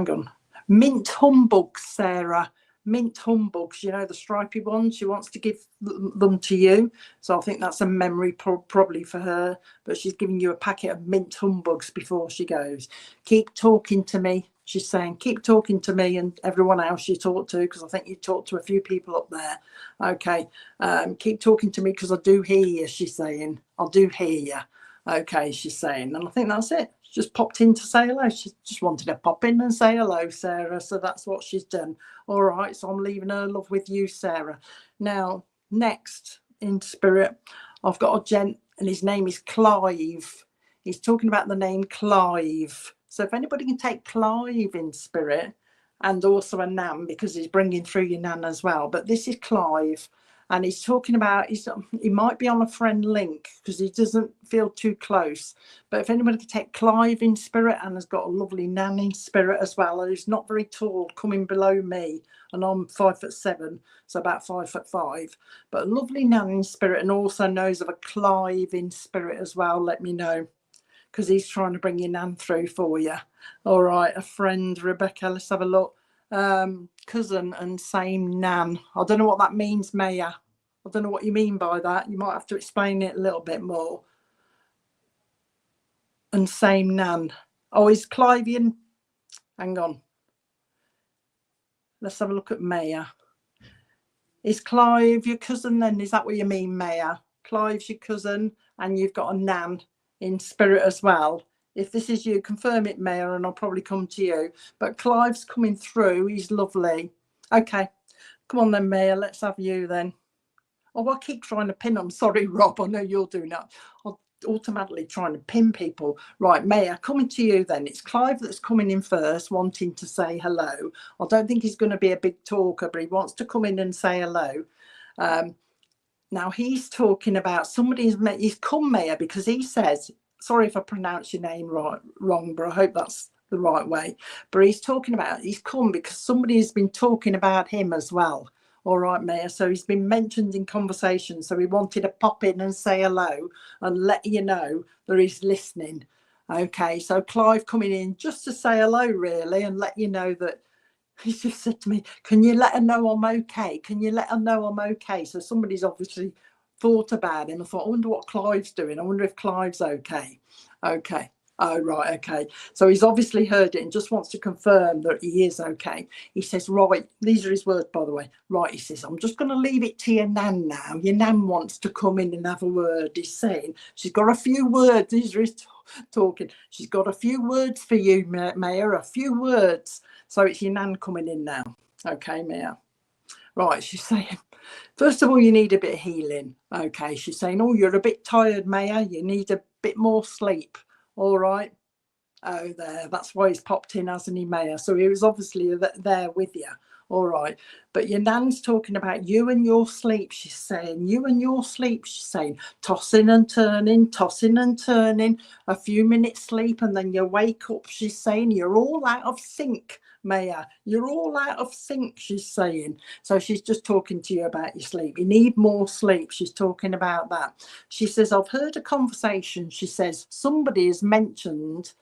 on, mint humbugs, Sarah. Mint humbugs, you know, the stripy ones. She wants to give them to you, so I think that's a memory probably for her, but she's giving you a packet of mint humbugs before she goes. Keep talking to me, she's saying. Keep talking to me and everyone else you talk to, because I think you talked to a few people up there. Okay, keep talking to me because I do hear you, she's saying. I do hear you. Okay, she's saying, and I think that's it. She just popped in to say hello. She just wanted to pop in and say hello, Sarah. So that's what she's done. All right, so I'm leaving her love with you, Sarah. Now, next in spirit, I've got a gent, and his name is Clive. He's talking about the name Clive. So if anybody can take Clive in spirit, and also a Nan, because he's bringing through your Nan as well. But this is Clive. And he's talking about, he might be on a friend link because he doesn't feel too close. But if anybody could take Clive in spirit, and has got a lovely Nan in spirit as well, and he's not very tall, coming below me, and I'm 5'7", so about 5'5". But a lovely Nan in spirit, and also knows of a Clive in spirit as well, let me know, because he's trying to bring your Nan through for you. All right, a friend, Rebecca, let's have a look. Cousin and same Nan. I don't know what that means, Maya. I don't know what you mean by that. You might have to explain it a little bit more. And same Nan. Oh, is Clivian? Hang on. Let's have a look at Maya. Is Clive your cousin then? Is that what you mean, Maya? Clive's your cousin and you've got a Nan in spirit as well. If this is you, confirm it, Maya, and I'll probably come to you. But Clive's coming through. He's lovely. Okay. Come on then, Maya. Let's have you then. Oh, I keep trying to pin them. Sorry, Rob. I know you're doing that. I'm automatically trying to pin people. Right, Maya, coming to you then. It's Clive that's coming in first, wanting to say hello. I don't think he's going to be a big talker, but he wants to come in and say hello. Now, he's talking about he's come, Maya, because he says, sorry if I pronounce your name wrong, but I hope that's the right way. But he's talking about, he's come because somebody has been talking about him as well. All right, Maya. So he's been mentioned in conversation. So he wanted to pop in and say hello and let you know that he's listening. Okay, so Clive coming in just to say hello, really, and let you know that he's just said to me, can you let her know I'm okay? Can you let her know I'm okay? So somebody's obviously thought about him. I thought, I wonder what Clive's doing. I wonder if Clive's okay. Okay. Oh, right. Okay. So he's obviously heard it and just wants to confirm that he is okay. He says, right, these are his words, by the way. Right. He says, I'm just going to leave it to your Nan now. Your Nan wants to come in and have a word. He's saying she's got a few words. These are his talking. She's got a few words for you, Maya, a few words. So it's your Nan coming in now. Okay, Maya. Right. She's saying, first of all, you need a bit of healing. Okay. She's saying, oh, you're a bit tired, Maya. You need a bit more sleep. All right. Oh, there. That's why he's popped in, hasn't he, Maya? So he was obviously there with you. All right. But your Nan's talking about you and your sleep. She's saying, you and your sleep. She's saying, tossing and turning, a few minutes sleep, and then you wake up. She's saying, you're all out of sync, Maya. You're all out of sync, she's saying. So she's just talking to you about your sleep. You need more sleep. She's talking about that. She says, I've heard a conversation. She says, somebody has mentioned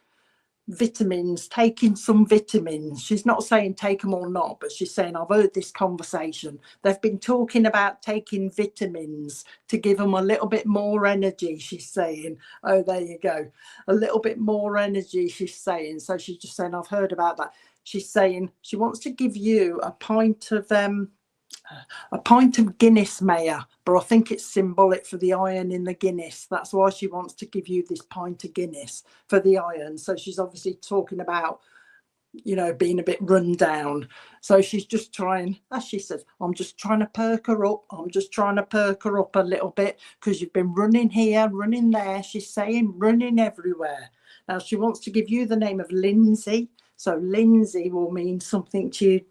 vitamins, taking some vitamins. She's not saying take them or not, but she's saying, I've heard this conversation. They've been talking about taking vitamins to give them a little bit more energy, she's saying. Oh, there you go. A little bit more energy, she's saying. So she's just saying, I've heard about that. She's saying she wants to give you a pint of Guinness, Maya, but I think it's symbolic for the iron in the Guinness. That's why she wants to give you this pint of Guinness, for the iron. So she's obviously talking about, you know, being a bit run down. So she's just trying, as she says, I'm just trying to perk her up. I'm just trying to perk her up a little bit, because you've been running here, running there. She's saying running everywhere. Now she wants to give you the name of Lindsay. So Lindsay will mean something to you.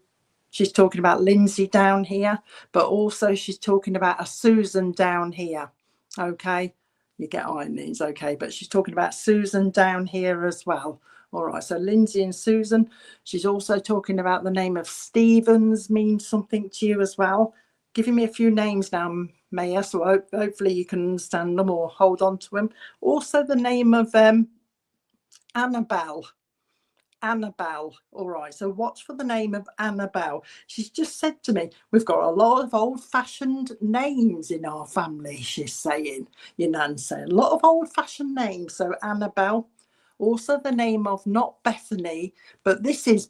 She's talking about Lindsay down here, but also she's talking about a Susan down here. Okay, you get iron these, okay, but she's talking about Susan down here as well. All right, so Lindsay and Susan. She's also talking about the name of Stevens means something to you as well. Giving me a few names now, Maya, so hopefully you can understand them or hold on to them. Also the name of Annabelle. Annabelle. All right, so what's for the name of Annabelle? She's just said to me, we've got a lot of old-fashioned names in our family, she's saying. Your nan saying a lot of old-fashioned names. So Annabelle. Also the name of not Bethany, but this is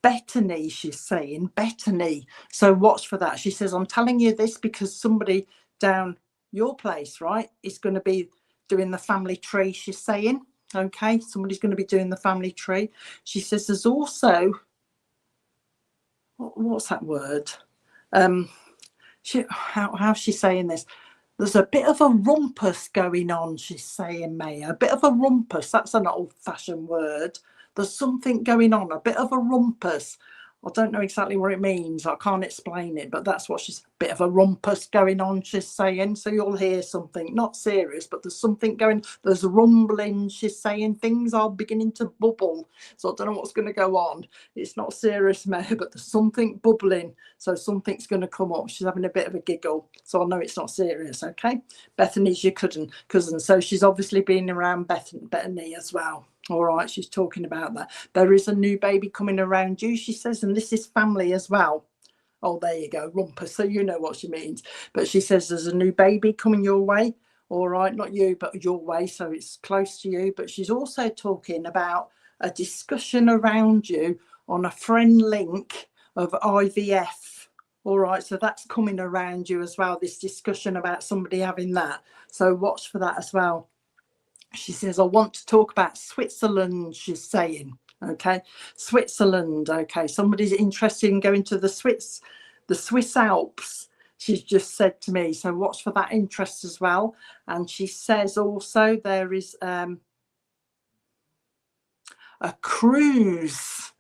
Bethany, she's saying. Bethany. So watch for that. She says, I'm telling you this because somebody down your place, right, is going to be doing the family tree, she's saying. Okay, somebody's going to be doing the family tree. She says there's also, what's that word? How's she saying this? There's a bit of a rumpus going on, she's saying, Maya. A bit of a rumpus. That's an old-fashioned word. There's something going on, a bit of a rumpus. I don't know exactly what it means. I can't explain it, but that's what she's, a bit of a rumpus going on, she's saying. So you'll hear something, not serious, but there's something going, there's rumbling, she's saying. Things are beginning to bubble. So I don't know what's going to go on. It's not serious, Maya, but there's something bubbling. So something's going to come up. She's having a bit of a giggle. So I know it's not serious, okay? Bethany's your cousin. So she's obviously been around Bethany as well. All right, she's talking about that. There is a new baby coming around you, she says, and this is family as well. Oh, there you go, rumpus. So you know what she means. But she says there's a new baby coming your way. All right, not you, but your way. So it's close to you. But she's also talking about a discussion around you on a friend link of IVF. All right, so that's coming around you as well, this discussion about somebody having that. So watch for that as well. She says, I want to talk about Switzerland, she's saying. Okay, Switzerland. Okay, somebody's interested in going to the Swiss Alps, she's just said to me. So watch for that interest as well. And she says also there is a cruise.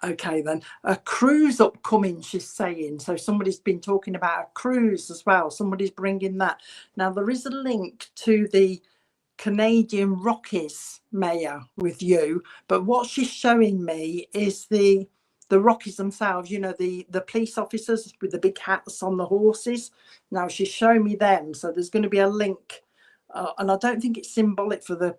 Okay, then a cruise upcoming, she's saying. So somebody's been talking about a cruise as well. Somebody's bringing that. Now there is a link to the Canadian Rockies, Maya, with you, but what she's showing me is the Rockies themselves, you know, the police officers with the big hats on the horses. Now she's showing me them, so there's going to be a link, and I don't think it's symbolic for the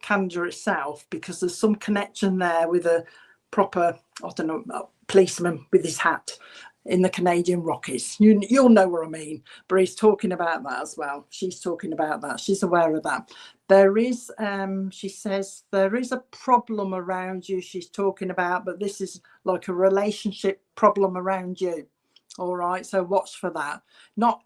Canada itself, because there's some connection there with a proper, I don't know, policeman with his hat in the Canadian Rockies. You'll know what I mean. But he's talking about that as well. She's talking about that. She's aware of that. There is, she says, there is a problem around you she's talking about, but this is like a relationship problem around you. All right, so watch for that. Not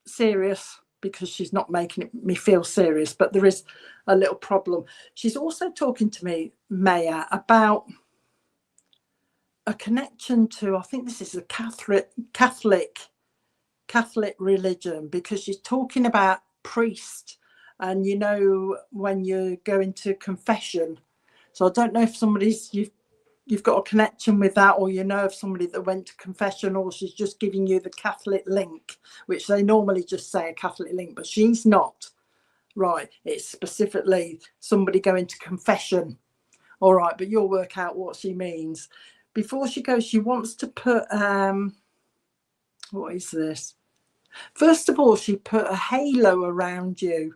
serious, because she's not making me feel serious, but there is a little problem. She's also talking to me, Maya, about a connection to, I think this is a Catholic religion, because she's talking about priest, and you know, when you go into confession. So I don't know if somebody's, you've got a connection with that, or you know of somebody that went to confession, or she's just giving you the Catholic link, which they normally just say a Catholic link, but she's not. Right, it's specifically somebody going to confession. All right, but you'll work out what she means. Before she goes, she wants to put, what is this? First of all, she put a halo around you.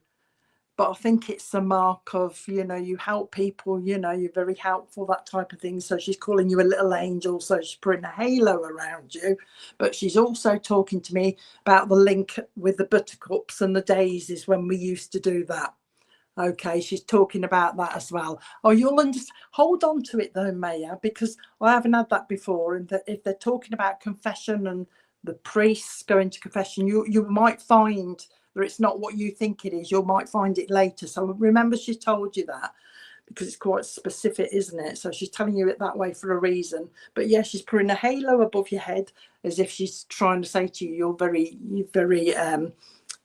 but I think it's a mark of, you know, you help people, you know, you're very helpful, that type of thing. So she's calling you a little angel, so she's putting a halo around you. But she's also talking to me about the link with the buttercups and the daisies when we used to do that. Okay, she's talking about that as well. Oh, you'll hold on to it though, Maya, because I haven't had that before. And that if they're talking about confession and the priests going to confession, you might find that it's not what you think it is. You might find it later. So remember, she told you that because it's quite specific, isn't it? So she's telling you it that way for a reason. But yeah, she's putting a halo above your head as if she's trying to say to you, you're very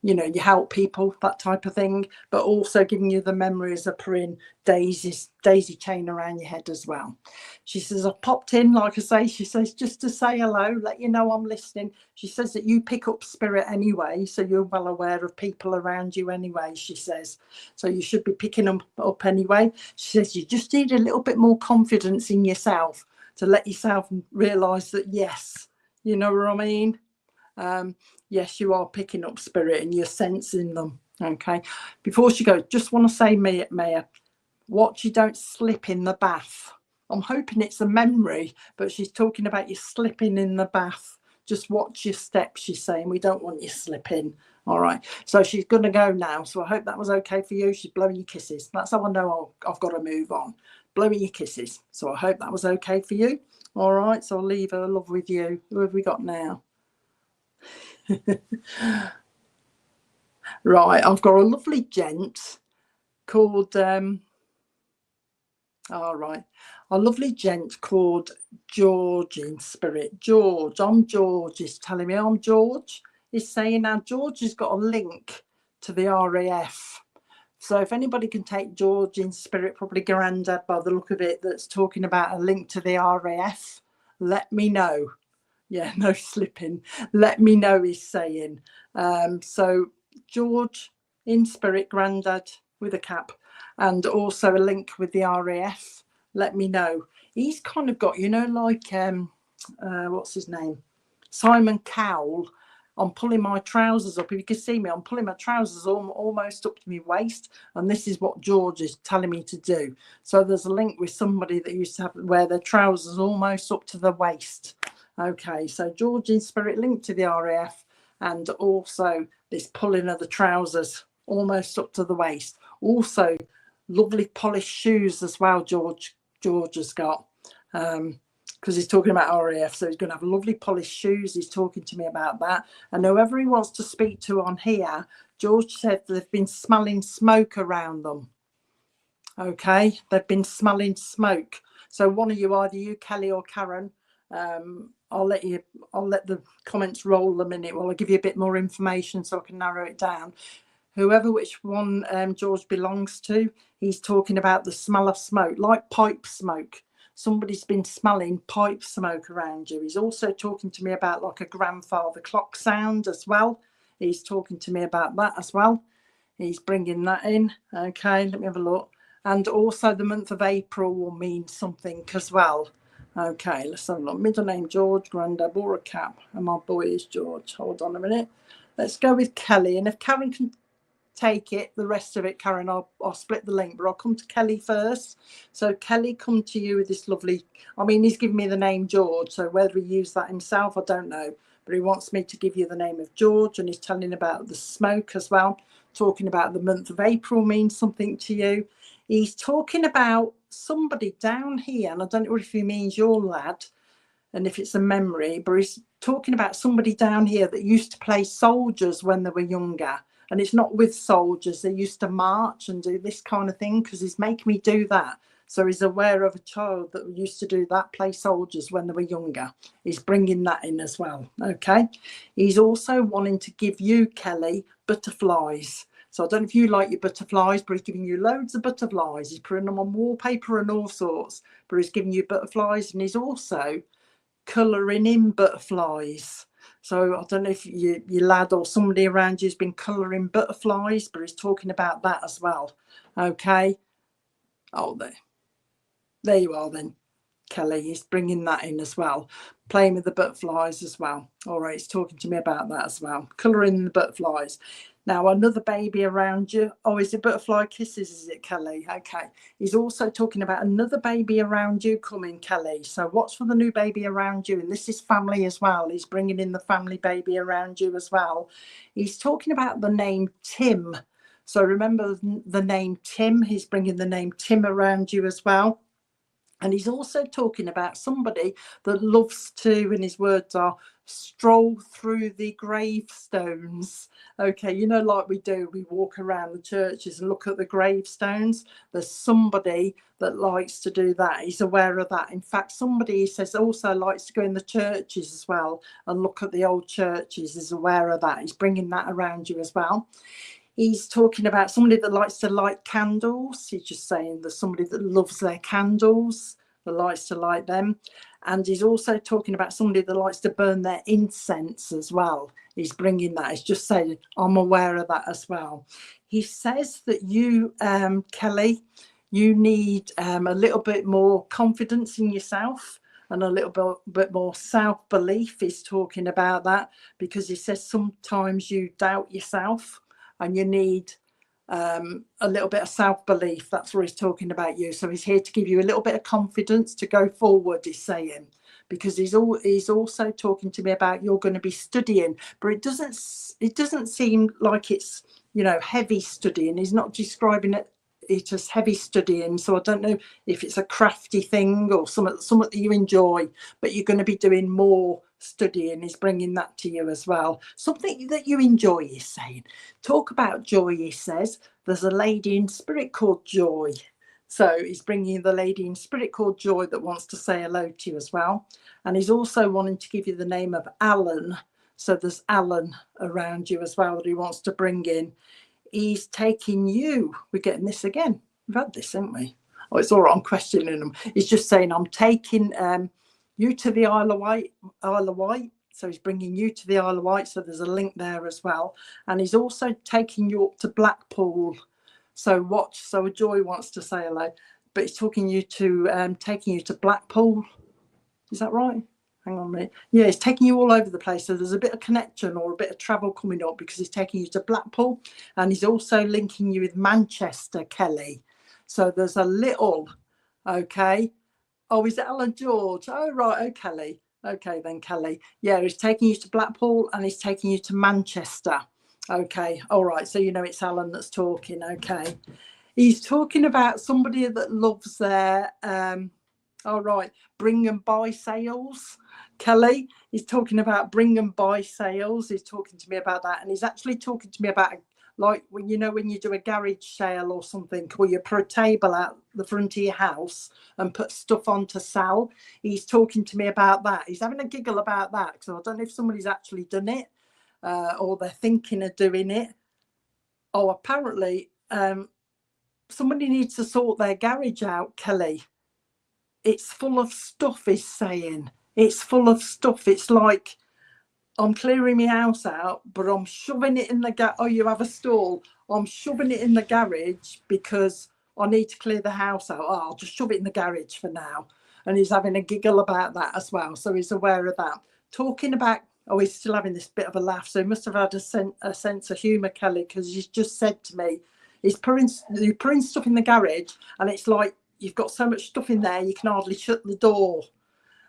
you know, you help people, that type of thing, but also giving you the memories of putting daisy chain around your head as well. She says, I popped in, like I say, she says, just to say hello, let you know I'm listening. She says that you pick up spirit anyway, so you're well aware of people around you anyway, she says. So you should be picking them up anyway. She says, you just need a little bit more confidence in yourself to let yourself realise that, yes, you know what I mean? Yes, you are picking up spirit and you're sensing them. Okay. Before she goes, just want to say, Maya, watch you don't slip in the bath. I'm hoping it's a memory, but she's talking about you slipping in the bath. Just watch your steps, she's saying. We don't want you slipping. All right. So she's going to go now. So I hope that was okay for you. She's blowing you kisses. That's how I know I've got to move on. Blowing your kisses. So I hope that was okay for you. All right. So I'll leave her love with you. Who have we got now? Right, I've got a lovely gent called a lovely gent called George in spirit. George, I'm George, is telling me I'm George. He's saying now George has got a link to the RAF. So if anybody can take George in spirit, probably Grandad by the look of it, that's talking about a link to the RAF, let me know. Yeah, no slipping. Let me know, he's saying. So George in spirit, Grandad with a cap, and also a link with the RAF. Let me know. He's kind of got, you know, like what's his name? Simon Cowell. I'm pulling my trousers up. If you can see me, I'm pulling my trousers almost up to my waist, and this is what George is telling me to do. So there's a link with somebody that used to have wear their trousers almost up to the waist. Okay, so George in spirit linked to the RAF, and also this pulling of the trousers almost up to the waist. Also, lovely polished shoes as well. George has got, because he's talking about RAF, so he's going to have lovely polished shoes. He's talking to me about that, and whoever he wants to speak to on here, George said they've been smelling smoke around them. Okay, they've been smelling smoke. So one of you, either you, Kelly, or Karen. I'll let the comments roll a minute while I give you a bit more information so I can narrow it down. Whoever which one George belongs to, he's talking about the smell of smoke, like pipe smoke. Somebody's been smelling pipe smoke around you. He's also talking to me about like a grandfather clock sound as well. He's talking to me about that as well. He's bringing that in. Okay, let me have a look. And also the month of April will mean something as well. Okay, let's have a look. Middle name George, Grandad, bore a cap, and my boy is George. Hold on a minute. Let's go with Kelly. And if Karen can take it, the rest of it, Karen, I'll split the link, but I'll come to Kelly first. So Kelly, come to you with this lovely, I mean, he's given me the name George, so whether he used that himself, I don't know, but he wants me to give you the name of George, and he's telling about the smoke as well, talking about the month of April means something to you. He's talking about somebody down here, and I don't know if he means your lad, and if it's a memory, but he's talking about somebody down here that used to play soldiers when they were younger. And it's not with soldiers. They used to march and do this kind of thing, because he's making me do that. So he's aware of a child that used to do that, play soldiers when they were younger. He's bringing that in as well. Okay. He's also wanting to give you, Kelly, butterflies. So I don't know if you like your butterflies, but he's giving you loads of butterflies. He's putting them on wallpaper and all sorts, but he's giving you butterflies, and he's also colouring in butterflies. So I don't know if your lad or somebody around you has been colouring butterflies, but he's talking about that as well. Okay. Oh, there you are then, Kelly. He's bringing that in as well. Playing with the butterflies as well. All right, he's talking to me about that as well. Colouring the butterflies. Now, another baby around you. Oh, is it butterfly kisses, is it, Kelly? Okay. He's also talking about another baby around you coming, Kelly. So what's for the new baby around you? And this is family as well. He's bringing in the family baby around you as well. He's talking about the name Tim. So remember the name Tim. He's bringing the name Tim around you as well. And he's also talking about somebody that loves to, and his words are, stroll through the gravestones. Okay, you know, like we do, we walk around the churches and look at the gravestones. There's somebody that likes to do that. He's aware of that. In fact, somebody, he says, also likes to go in the churches as well and look at the old churches, is aware of that. He's bringing that around you as well. He's talking about somebody that likes to light candles. He's just saying there's somebody that loves their candles, that likes to light them. And he's also talking about somebody that likes to burn their incense as well. He's bringing that. He's just saying, I'm aware of that as well. He says that you, Kelly, you need a little bit more confidence in yourself and a little bit more self-belief. He's talking about that because he says sometimes you doubt yourself and you need a little bit of self-belief. That's what he's talking about you. So he's here to give you a little bit of confidence to go forward, he's saying, because he's also talking to me about you're going to be studying, but it doesn't seem like it's, you know, heavy studying. He's not describing it as heavy studying, so I don't know if it's a crafty thing or something that you enjoy, but you're going to be doing more studying. He's bringing that to you as well, something that you enjoy. He's saying, talk about joy. He says there's a lady in spirit called Joy, so he's bringing the lady in spirit called Joy that wants to say hello to you as well. And he's also wanting to give you the name of Alan, so there's Alan around you as well that he wants to bring in. He's taking you, we're getting this again, we've had this, haven't we? Oh, it's all right, I'm questioning him. He's just saying, I'm taking you to the Isle of Wight. So he's bringing you to the Isle of Wight, so there's a link there as well. And he's also taking you up to Blackpool. So watch, so Joy wants to say hello, but he's taking you to Blackpool. Is that right? Hang on a minute. Yeah, it's taking you all over the place. So there's a bit of connection or a bit of travel coming up because he's taking you to Blackpool, and he's also linking you with Manchester, Kelly. So there's a little, okay. Oh, is it Alan George? Oh, right. Oh, Kelly. Okay, then, Kelly. Yeah, he's taking you to Blackpool and he's taking you to Manchester. Okay. All right. So, you know, it's Alan that's talking. Okay. He's talking about somebody that loves their, all right, bring and buy sales. Kelly, he's talking about bring and buy sales. He's talking to me about that. And he's actually talking to me about, like, when you do a garage sale or something, or you put a table out the front of your house and put stuff on to sell. He's talking to me about that. He's having a giggle about that because I don't know if somebody's actually done it or they're thinking of doing it. Oh, apparently somebody needs to sort their garage out, Kelly. It's full of stuff, he's saying. It's full of stuff. It's like, I'm clearing my house out, but I'm shoving it in the oh, you have a stall. I'm shoving it in the garage because I need to clear the house out. Oh, I'll just shove it in the garage for now. And he's having a giggle about that as well. So he's aware of that. Talking about, oh, he's still having this bit of a laugh. So he must have had a sense of humour, Kelly, because he's just said to me, you're putting stuff in the garage and it's like you've got so much stuff in there you can hardly shut the door.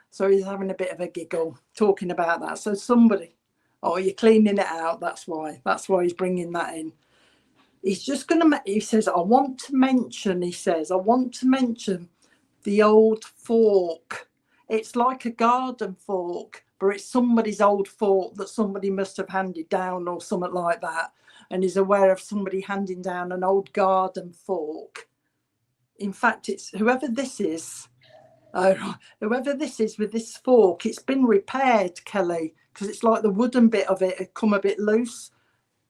So he's having a bit of a giggle talking about that. So somebody, oh, you're cleaning it out. That's why he's bringing that in. He's just going to, he says, I want to mention the old fork. It's like a garden fork, but it's somebody's old fork that somebody must have handed down or something like that. And he's aware of somebody handing down an old garden fork. In fact, it's whoever this is with this fork, it's been repaired, Kelly, because it's like the wooden bit of it had come a bit loose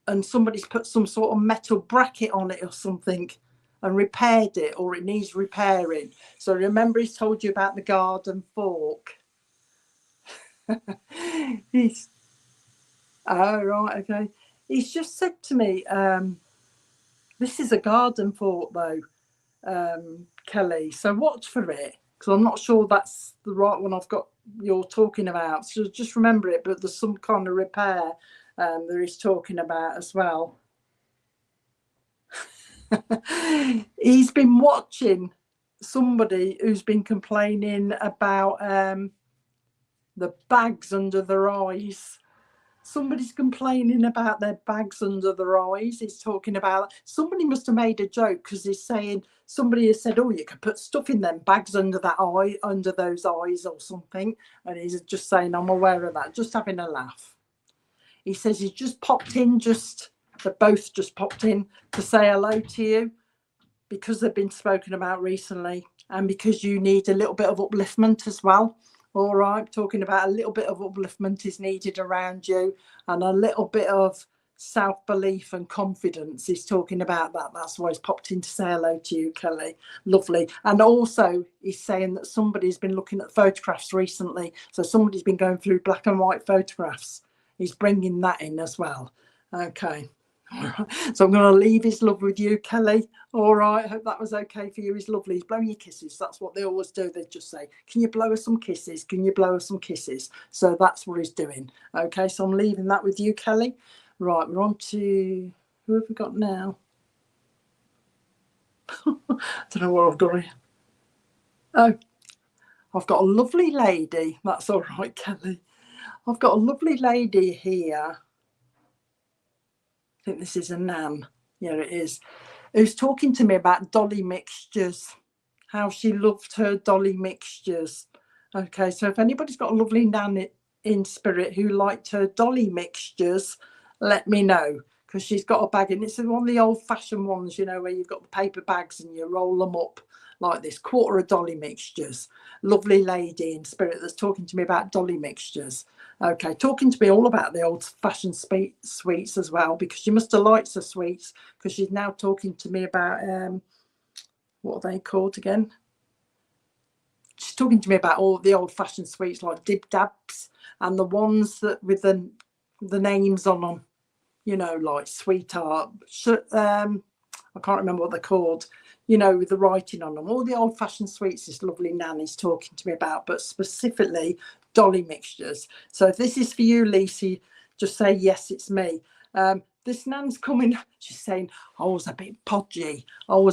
and somebody's put some sort of metal bracket on it or something and repaired it, or it needs repairing. So remember, he's told you about the garden fork. He's, oh, right, okay. He's just said to me, this is a garden fork though, Kelly, so watch for it, because I'm not sure that's the right one you're talking about. So just remember it, but there's some kind of repair that he's talking about as well. He's been watching somebody who's been complaining about the bags under their eyes. Somebody's complaining about their bags under their eyes. He's talking about, somebody must have made a joke because he's saying, somebody has said, oh, you could put stuff in them bags under that eye, under those eyes or something. And he's just saying, I'm aware of that, just having a laugh. He says he's just popped in, they both just popped in to say hello to you because they've been spoken about recently and because you need a little bit of upliftment as well. All right, talking about a little bit of upliftment is needed around you and a little bit of self-belief and confidence. He's talking about that. That's why he's popped in to say hello to you, Kelly. Lovely. And also he's saying that somebody's been looking at photographs recently. So somebody's been going through black and white photographs. He's bringing that in as well. Okay. So I'm going to leave his love with you, Kelly. All right. I hope that was okay for you. He's lovely. He's blowing you kisses. That's what they always do. They just say, can you blow us some kisses? Can you blow us some kisses? So that's what he's doing. Okay. So I'm leaving that with you, Kelly. Right. We're on to, who have we got now? I don't know what I've got here. Oh, I've got a lovely lady. That's all right, Kelly. I've got a lovely lady here. I think this is a Nan. Yeah, it is. Who's talking to me about dolly mixtures, how she loved her dolly mixtures. Okay, so if anybody's got a lovely Nan in spirit who liked her dolly mixtures, let me know, because she's got a bag, and it's one of the old-fashioned ones, you know, where you've got the paper bags and you roll them up like this, quarter of dolly mixtures. Lovely lady in spirit that's talking to me about dolly mixtures. Okay, talking to me all about the old-fashioned sweets as well, because she must have liked the sweets, because she's now talking to me about, what are they called again? She's talking to me about all the old-fashioned sweets like Dib Dabs and the ones that with the names on them, you know, like Sweetheart. I can't remember what they're called, you know, with the writing on them. All the old-fashioned sweets this lovely Nan is talking to me about, but specifically dolly mixtures. So if this is for you, Lisa, just say, yes, it's me. This Nan's coming, she's saying, I was a bit podgy. So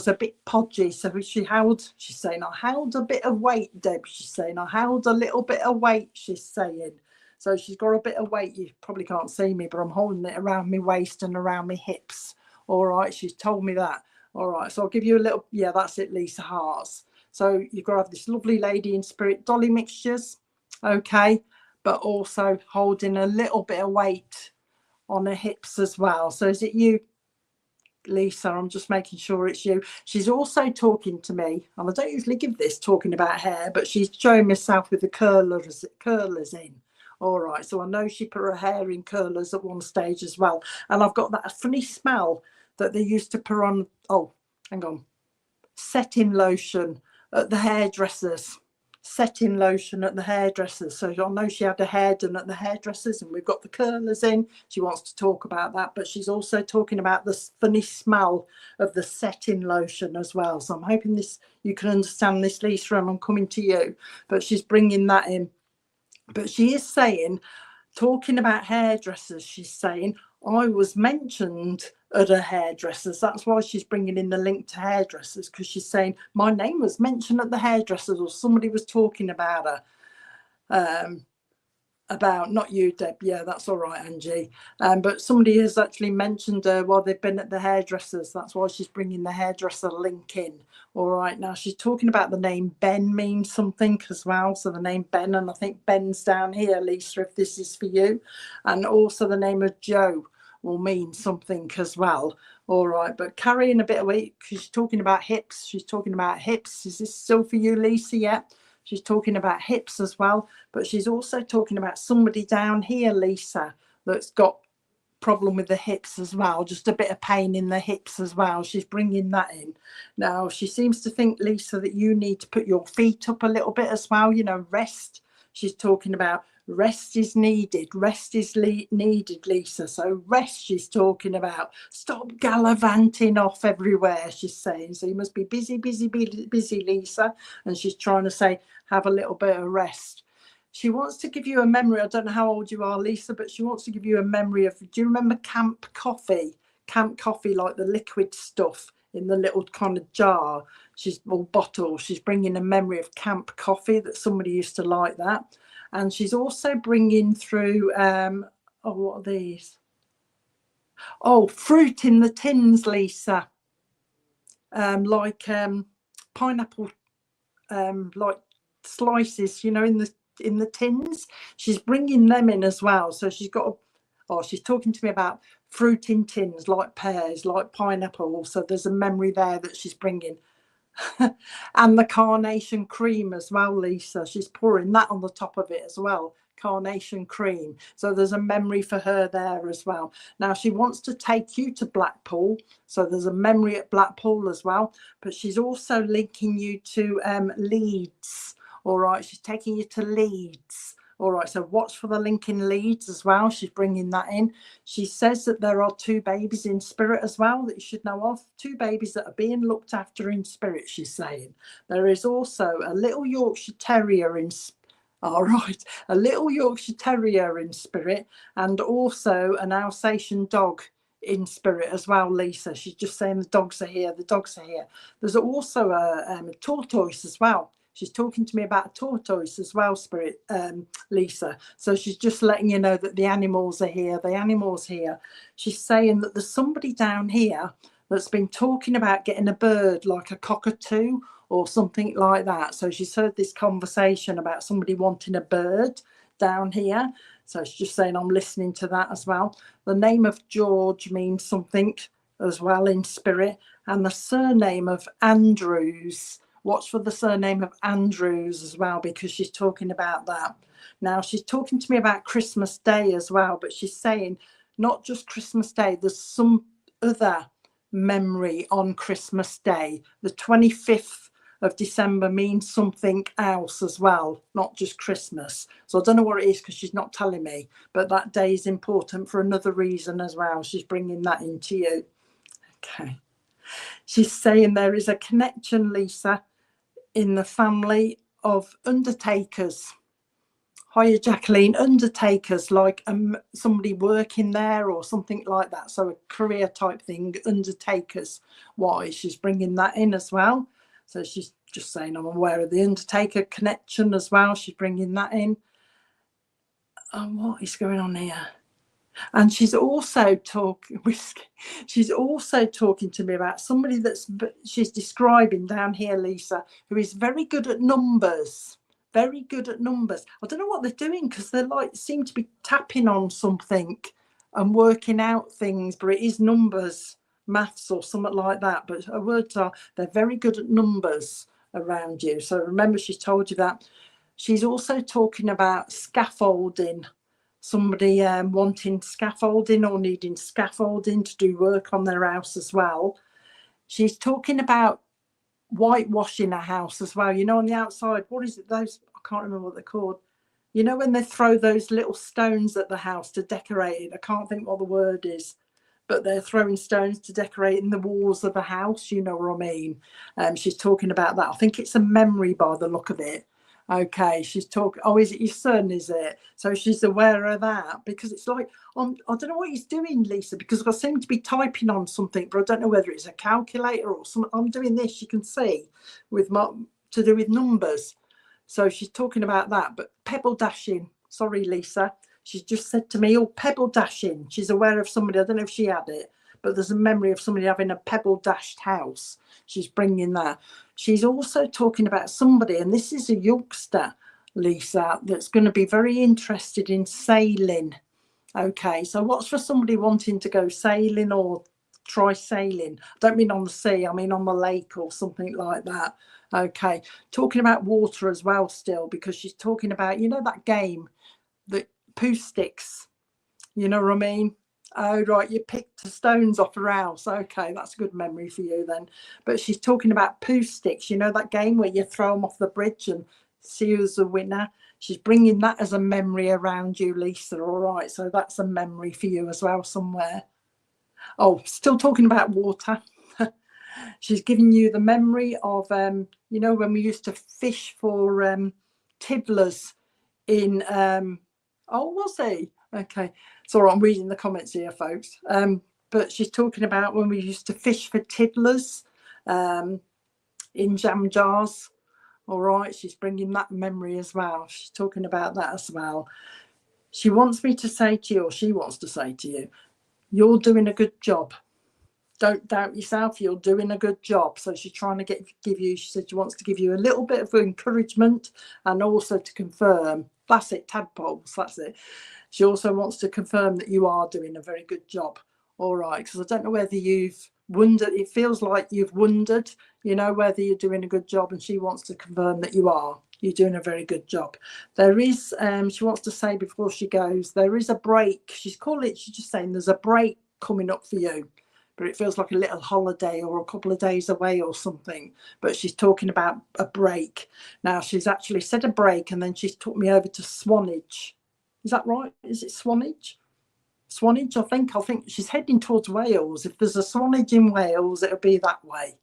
she's saying, I held a bit of weight, Deb. She's saying, I held a little bit of weight, she's saying. So she's got a bit of weight. You probably can't see me, but I'm holding it around my waist and around my hips. All right, she's told me that. All right, so I'll give you a little, yeah, that's it, Lisa Hearts. So you've got to have this lovely lady in spirit dolly mixtures, okay, but also holding a little bit of weight on her hips as well. So is it you, Lisa? I'm just making sure it's you. She's also talking to me, and I don't usually give this talking about hair, but she's showing herself with the curlers in. All right, so I know she put her hair in curlers at one stage as well. And I've got that funny smell that they used to put on, oh, hang on, setting lotion at the hairdressers. Setting lotion at the hairdressers. So I know she had her hair done at the hairdressers, and we've got the curlers in. She wants to talk about that, but she's also talking about the funny smell of the setting lotion as well. So I'm hoping this you can understand this, Lisa, and I'm coming to you. But she's bringing that in. But she is saying, talking about hairdressers, she's saying, I was mentioned at a hairdresser's. That's why she's bringing in the link to hairdressers, because she's saying, my name was mentioned at the hairdressers, or somebody was talking about her. About, not you, Deb, yeah, that's all right, Angie, but somebody has actually mentioned her while they've been at the hairdressers. That's why she's bringing the hairdresser link in. All right, now she's talking about the name Ben means something as well. So the name Ben, and I think Ben's down here, Lisa, if this is for you, and also the name of Joe will mean something as well. All right, but carrying a bit of weight, because she's talking about hips. She's talking about hips. Is this still for you, Lisa? Yeah. She's talking about hips as well, but she's also talking about somebody down here, Lisa, that's got problem with the hips as well, just a bit of pain in the hips as well. She's bringing that in. Now, she seems to think, Lisa, that you need to put your feet up a little bit as well, you know, rest. She's talking about rest is needed. Rest is needed, Lisa. So rest she's talking about. Stop gallivanting off everywhere, she's saying. So you must be busy, Lisa. And she's trying to say, have a little bit of rest. She wants to give you a memory. I don't know how old you are, Lisa, but she wants to give you a memory of, do you remember Camp Coffee? Camp Coffee, like the liquid stuff in the little kind of jar, or bottle. She's bringing a memory of camp coffee, that somebody used to like that. And she's also bringing through, what are these? Oh, fruit in the tins, Lisa. Like pineapple, like slices, in the tins. She's bringing them in as well. So she's she's talking to me about fruit in tins, like pears, like pineapple. So there's a memory there that she's bringing. And the carnation cream as well, Lisa. She's pouring that on the top of it as well. Carnation cream. So there's a memory for her there as well. Now she wants to take you to Blackpool. So there's a memory at Blackpool as well. But she's also linking you to Leeds. All right. She's taking you to Leeds. All right, so watch for the link in Leeds as well. She's bringing that in. She says that there are 2 babies in spirit as well that you should know of. 2 babies that are being looked after in spirit, she's saying. There is also a little Yorkshire Terrier in a little Yorkshire Terrier in spirit, and also an Alsatian dog in spirit as well, Lisa. She's just saying the dogs are here, the dogs are here. There's also a tortoise as well. She's talking to me about a tortoise as well, Spirit, Lisa. So she's just letting you know that the animals are here, the animals here. She's saying that there's somebody down here that's been talking about getting a bird, like a cockatoo or something like that. So she's heard this conversation about somebody wanting a bird down here. So she's just saying, I'm listening to that as well. The name of George means something as well in spirit. And the surname of Andrews. Watch for the surname of Andrews as well, because she's talking about that. Now, she's talking to me about Christmas Day as well, but she's saying not just Christmas Day, there's some other memory on Christmas Day. The 25th of December means something else as well, not just Christmas. So I don't know what it is because she's not telling me, but that day is important for another reason as well. She's bringing that into you. Okay. She's saying there is a connection, Lisa, in the family of undertakers. Hiya, Jacqueline. Undertakers, like somebody working there or something like that. So a career type thing, undertakers. Why? She's bringing that in as well. So she's just saying, I'm aware of the undertaker connection as well. She's bringing that in. What is going on here? And she's also talking to me about somebody she's describing down here, Lisa, who is very good at numbers. Very good at numbers. I don't know what they're doing because they seem to be tapping on something and working out things, but it is numbers, maths or something like that. But her words are, they're very good at numbers around you. So remember, she's told you that. She's also talking about scaffolding. Somebody wanting scaffolding or needing scaffolding to do work on their house as well. She's talking about whitewashing a house as well. On the outside, what is it? Those, I can't remember what they're called. When they throw those little stones at the house to decorate it. I can't think what the word is, but they're throwing stones to decorate in the walls of the house. You know what I mean? She's talking about that. I think it's a memory by the look of it. Okay, she's talking. Oh, is it your son? Is it? So she's aware of that, because it's like, I don't know what he's doing, Lisa, because I seem to be typing on something, but I don't know whether it's a calculator or something. I'm doing this, you can see, to do with numbers. So she's talking about that. But pebble dashing. Sorry, Lisa. She's just said to me, pebble dashing. She's aware of somebody. I don't know if she had it, but there's a memory of somebody having a pebble dashed house. She's bringing that. She's also talking about somebody, and this is a youngster, Lisa, that's going to be very interested in sailing. Okay, so what's for somebody wanting to go sailing or try sailing? I don't mean on the sea, I mean on the lake or something like that. Okay, talking about water as well still, because she's talking about, that game, the poo sticks. You know what I mean? Oh, right, you picked the stones off her house. Okay, that's a good memory for you then. But she's talking about poo sticks. That game where you throw them off the bridge and see who's the winner? She's bringing that as a memory around you, Lisa. All right, so that's a memory for you as well somewhere. Oh, still talking about water. She's giving you the memory of, when we used to fish for tiddlers in, was he? Okay, so I'm reading the comments here, folks. But but she's talking about when we used to fish for tiddlers in jam jars. All right, she's bringing that memory as well. She's talking about that as well. She wants me to say to you, or she wants to say to you, you're doing a good job. Don't doubt yourself, you're doing a good job. So she's trying to give you, she said she wants to give you a little bit of encouragement and also to confirm, that's it, tadpoles, that's it. She also wants to confirm that you are doing a very good job. All right, because I don't know whether you've wondered, it feels like you've wondered, you know, whether you're doing a good job, and she wants to confirm that you are. You're doing a very good job. There is, she wants to say before she goes, there is a break. She's just saying there's a break coming up for you, but it feels like a little holiday or a couple of days away or something. But she's talking about a break. Now, she's actually said a break, and then she's took me over to Swanage. Is that right? Is it Swanage? Swanage, I think she's heading towards Wales. If there's a Swanage in Wales, it'll be that way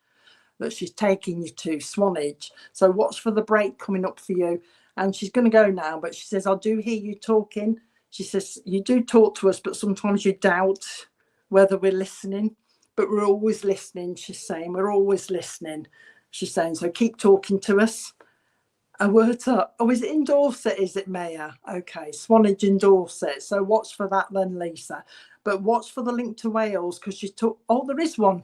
that she's taking you to, Swanage. So watch for the break coming up for you. And she's going to go now, but she says, I do hear you talking. She says, you do talk to us, but sometimes you doubt whether we're listening. But we're always listening, she's saying. We're always listening, she's saying. So keep talking to us. A word up. Oh, is it in Dorset? Is it, Maya? Okay, Swanage in Dorset. So watch for that then, Lisa. But watch for the link to Wales, because she took, oh, there is one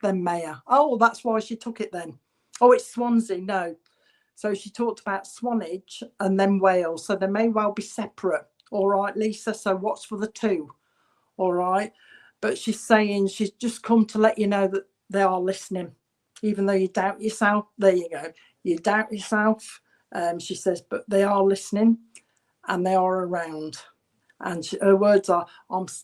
then, Maya. Oh, that's why she took it then. Oh, it's Swansea. No. So she talked about Swanage and then Wales. So they may well be separate. All right, Lisa. So watch for the two. All right. But she's saying she's just come to let you know that they are listening. Even though you doubt yourself. There you go. You doubt yourself. She says, but they are listening and they are around. And her words are,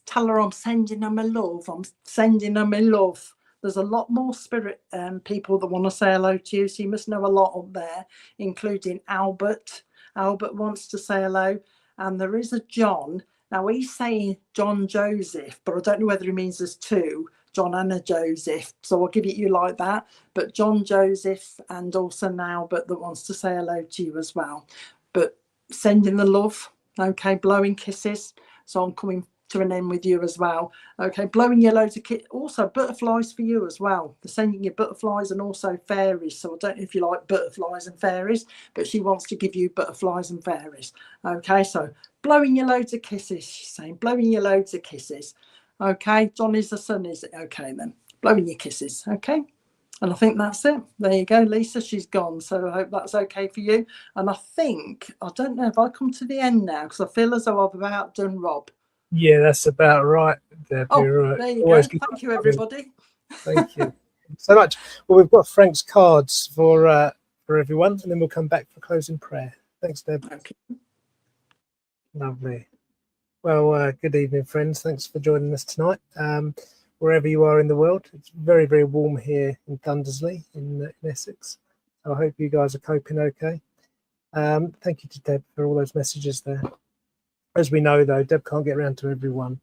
tell her I'm sending her my love. I'm sending her my love. There's a lot more spirit people that want to say hello to you. So you must know a lot up there, including Albert. Albert wants to say hello. And there is a John. Now he's saying John Joseph, but I don't know whether he means there's two, John and a Joseph. So I'll give it you like that. But John Joseph and also an Albert that wants to say hello to you as well. But sending the love, okay, blowing kisses. So I'm coming to an end with you as well. Okay, blowing you loads of kisses. Also butterflies for you as well. They're sending you butterflies and also fairies. So I don't know if you like butterflies and fairies, but she wants to give you butterflies and fairies. Okay, so blowing you loads of kisses, she's saying, blowing you loads of kisses. Okay, John is the son, is it? Okay then, blowing your kisses. Okay, and I think that's it. There you go, Lisa, she's gone. So I hope that's okay for you. And I think, I don't know if I come to the end now, because I feel as though I've about done Rob. Yeah, that's about right, Deb. Oh, You're right. there you Always go. Thank you, everybody. Thank you so much. Well, we've got Frank's cards for everyone, and then we'll come back for closing prayer. Thanks, Deb. Okay. Lovely. Well, good evening, friends. Thanks for joining us tonight. Wherever you are in the world, it's very, very warm here in Thundersley in Essex. So I hope you guys are coping okay. Thank you to Deb for all those messages there. As we know, though, Deb can't get around to everyone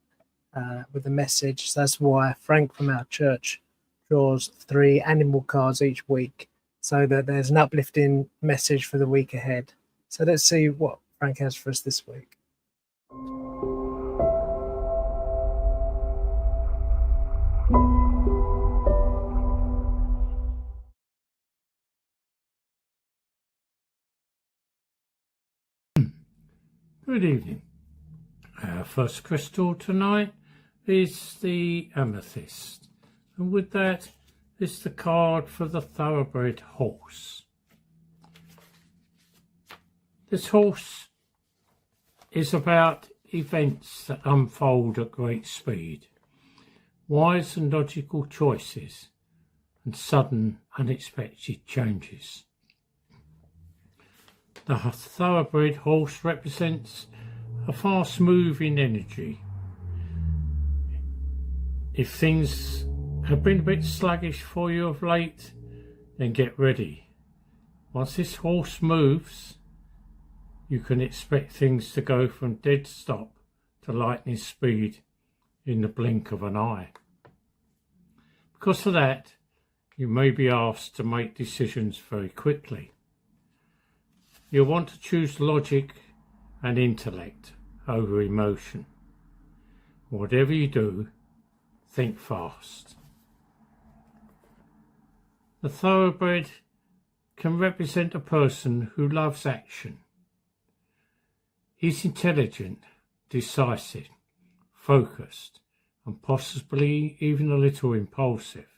with a message. So that's why Frank from our church draws 3 animal cards each week, so that there's an uplifting message for the week ahead. So let's see what Frank has for us this week. Good evening. Our first crystal tonight is the amethyst, and with that is the card for the thoroughbred horse. This horse is about events that unfold at great speed, wise and logical choices, and sudden unexpected changes. The thoroughbred horse represents a fast-moving energy. If things have been a bit sluggish for you of late, then get ready. Once this horse moves, you can expect things to go from dead stop to lightning speed in the blink of an eye. Because of that, you may be asked to make decisions very quickly. You'll want to choose logic and intellect over emotion. Whatever you do, think fast. The thoroughbred can represent a person who loves action. He's intelligent, decisive, focused, and possibly even a little impulsive.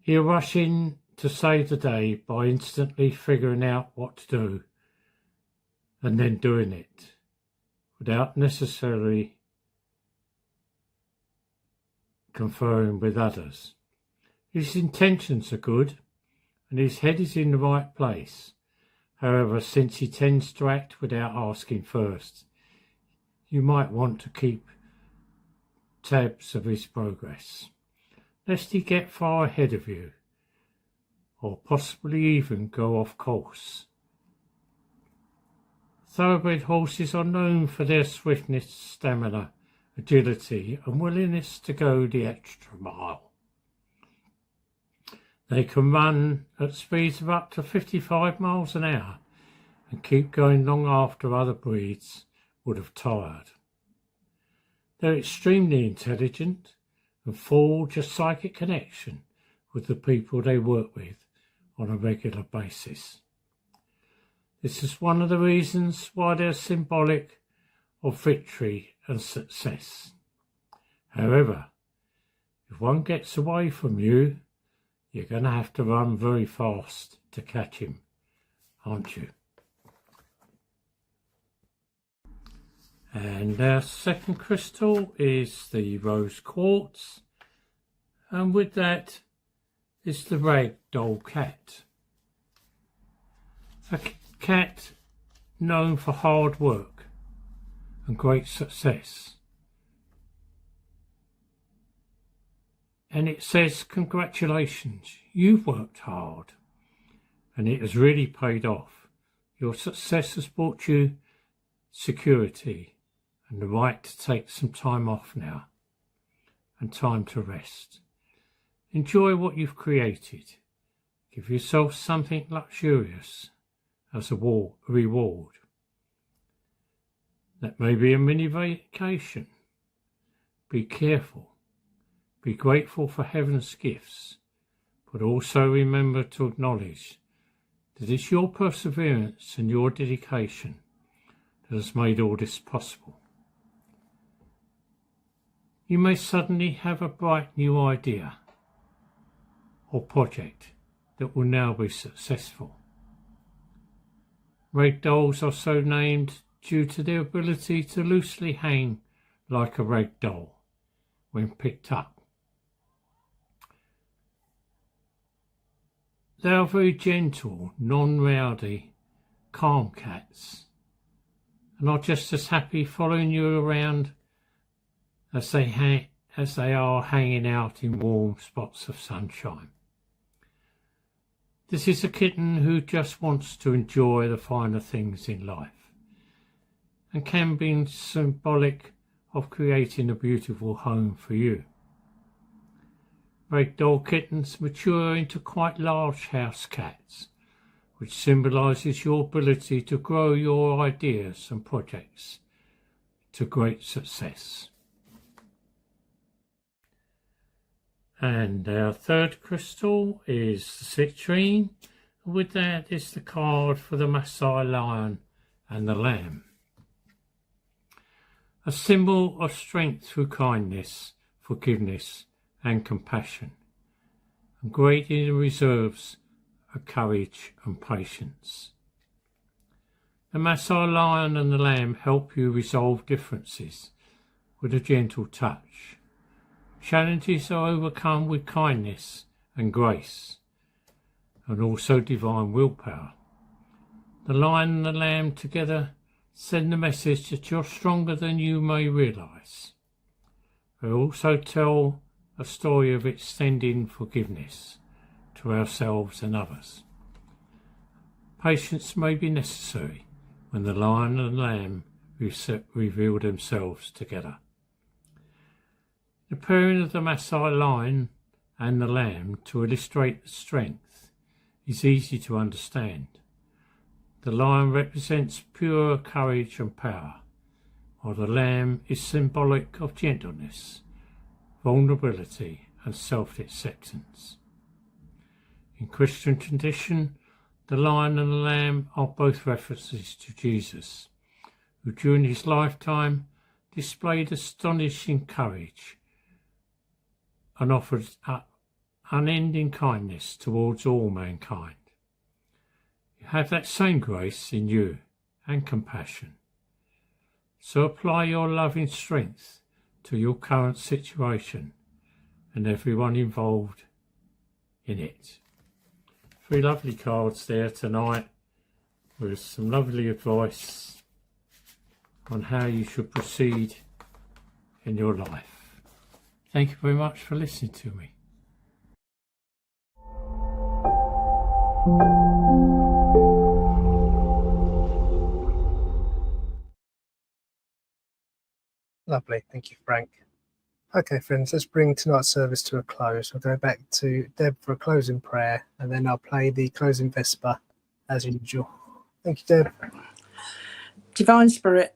He'll rush in to save the day by instantly figuring out what to do and then doing it without necessarily conferring with others. His intentions are good and his head is in the right place. However, since he tends to act without asking first, you might want to keep tabs of his progress, lest he get far ahead of you, or possibly even go off course. Thoroughbred horses are known for their swiftness, stamina, agility, and willingness to go the extra mile. They can run at speeds of up to 55 miles an hour and keep going long after other breeds would have tired. They're extremely intelligent and forge a psychic connection with the people they work with on a regular basis. This is one of the reasons why they're symbolic of victory and success. However, if one gets away from you, you're going to have to run very fast to catch him, aren't you? And our second crystal is the rose quartz, and with that is the ragdoll cat. A cat known for hard work and great success. And it says, congratulations, you've worked hard and it has really paid off. Your success has brought you security and the right to take some time off now and time to rest. Enjoy what you've created. Give yourself something luxurious as a reward. That may be a mini vacation. Be careful. Be grateful for heaven's gifts, but also remember to acknowledge that it's your perseverance and your dedication that has made all this possible. You may suddenly have a bright new idea or project that will now be successful. Ragdolls are so named due to their ability to loosely hang like a ragdoll when picked up. They are very gentle, non-rowdy, calm cats, and are just as happy following you around as they are hanging out in warm spots of sunshine. This is a kitten who just wants to enjoy the finer things in life and can be symbolic of creating a beautiful home for you. Ragdoll kittens mature into quite large house cats, which symbolises your ability to grow your ideas and projects to great success. And our third crystal is the citrine. With that is the card for the Maasai lion and the lamb. A symbol of strength through kindness, forgiveness and compassion, and great inner reserves of courage and patience. The Maasai lion and the lamb help you resolve differences with a gentle touch. Challenges are overcome with kindness and grace, and also divine willpower. The lion and the lamb together send the message that you're stronger than you may realise. They also tell a story of extending forgiveness to ourselves and others. Patience may be necessary when the lion and lamb reveal themselves together. The pairing of the Maasai lion and the lamb to illustrate the strength is easy to understand. The lion represents pure courage and power, while the lamb is symbolic of gentleness, vulnerability and self-acceptance. In Christian tradition, the lion and the lamb are both references to Jesus, who during his lifetime displayed astonishing courage and offered unending kindness towards all mankind. You have that same grace in you and compassion. So apply your loving strength to your current situation and everyone involved in it. 3 lovely cards there tonight with some lovely advice on how you should proceed in your life. Thank you very much for listening to me. Lovely, thank you, Frank. Okay, friends, let's bring tonight's service to a close. I'll go back to Deb for a closing prayer, and then I'll play the closing Vesper as usual. Thank you, Deb. Divine Spirit,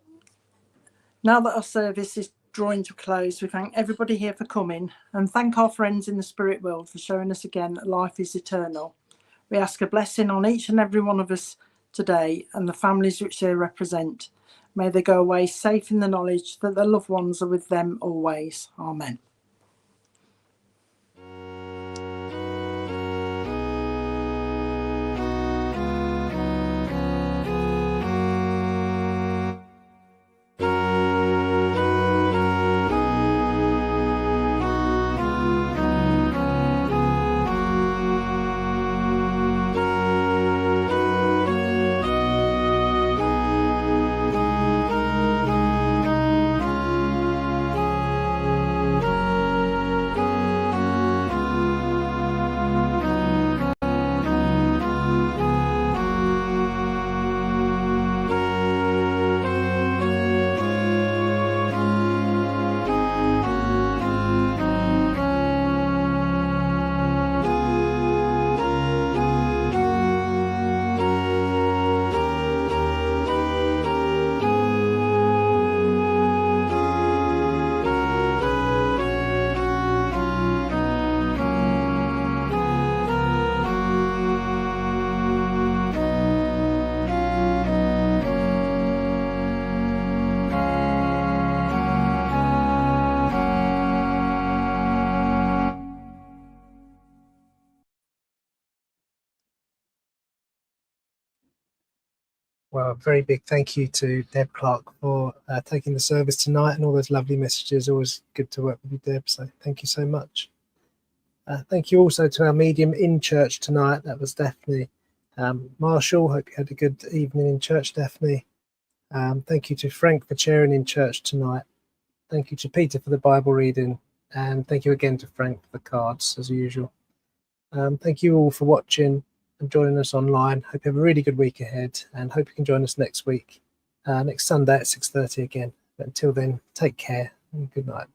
now that our service is drawing to a close, we thank everybody here for coming and thank our friends in the spirit world for showing us again that life is eternal. We ask a blessing on each and every one of us today and the families which they represent. May they go away safe in the knowledge that their loved ones are with them always. Amen. Well, a very big thank you to Deb Clarke for taking the service tonight and all those lovely messages. Always good to work with you, Deb, so thank you so much. Thank you also to our medium in church tonight. That was Daphne Marshall. Hope you had a good evening in church, Daphne. Thank you to Frank for chairing in church tonight. Thank you to Peter for the Bible reading. And thank you again to Frank for the cards, as usual. Thank you all for watching and joining us online. Hope you have a really good week ahead and hope you can join us next week, next Sunday at 6:30 again. But until then, take care and good night.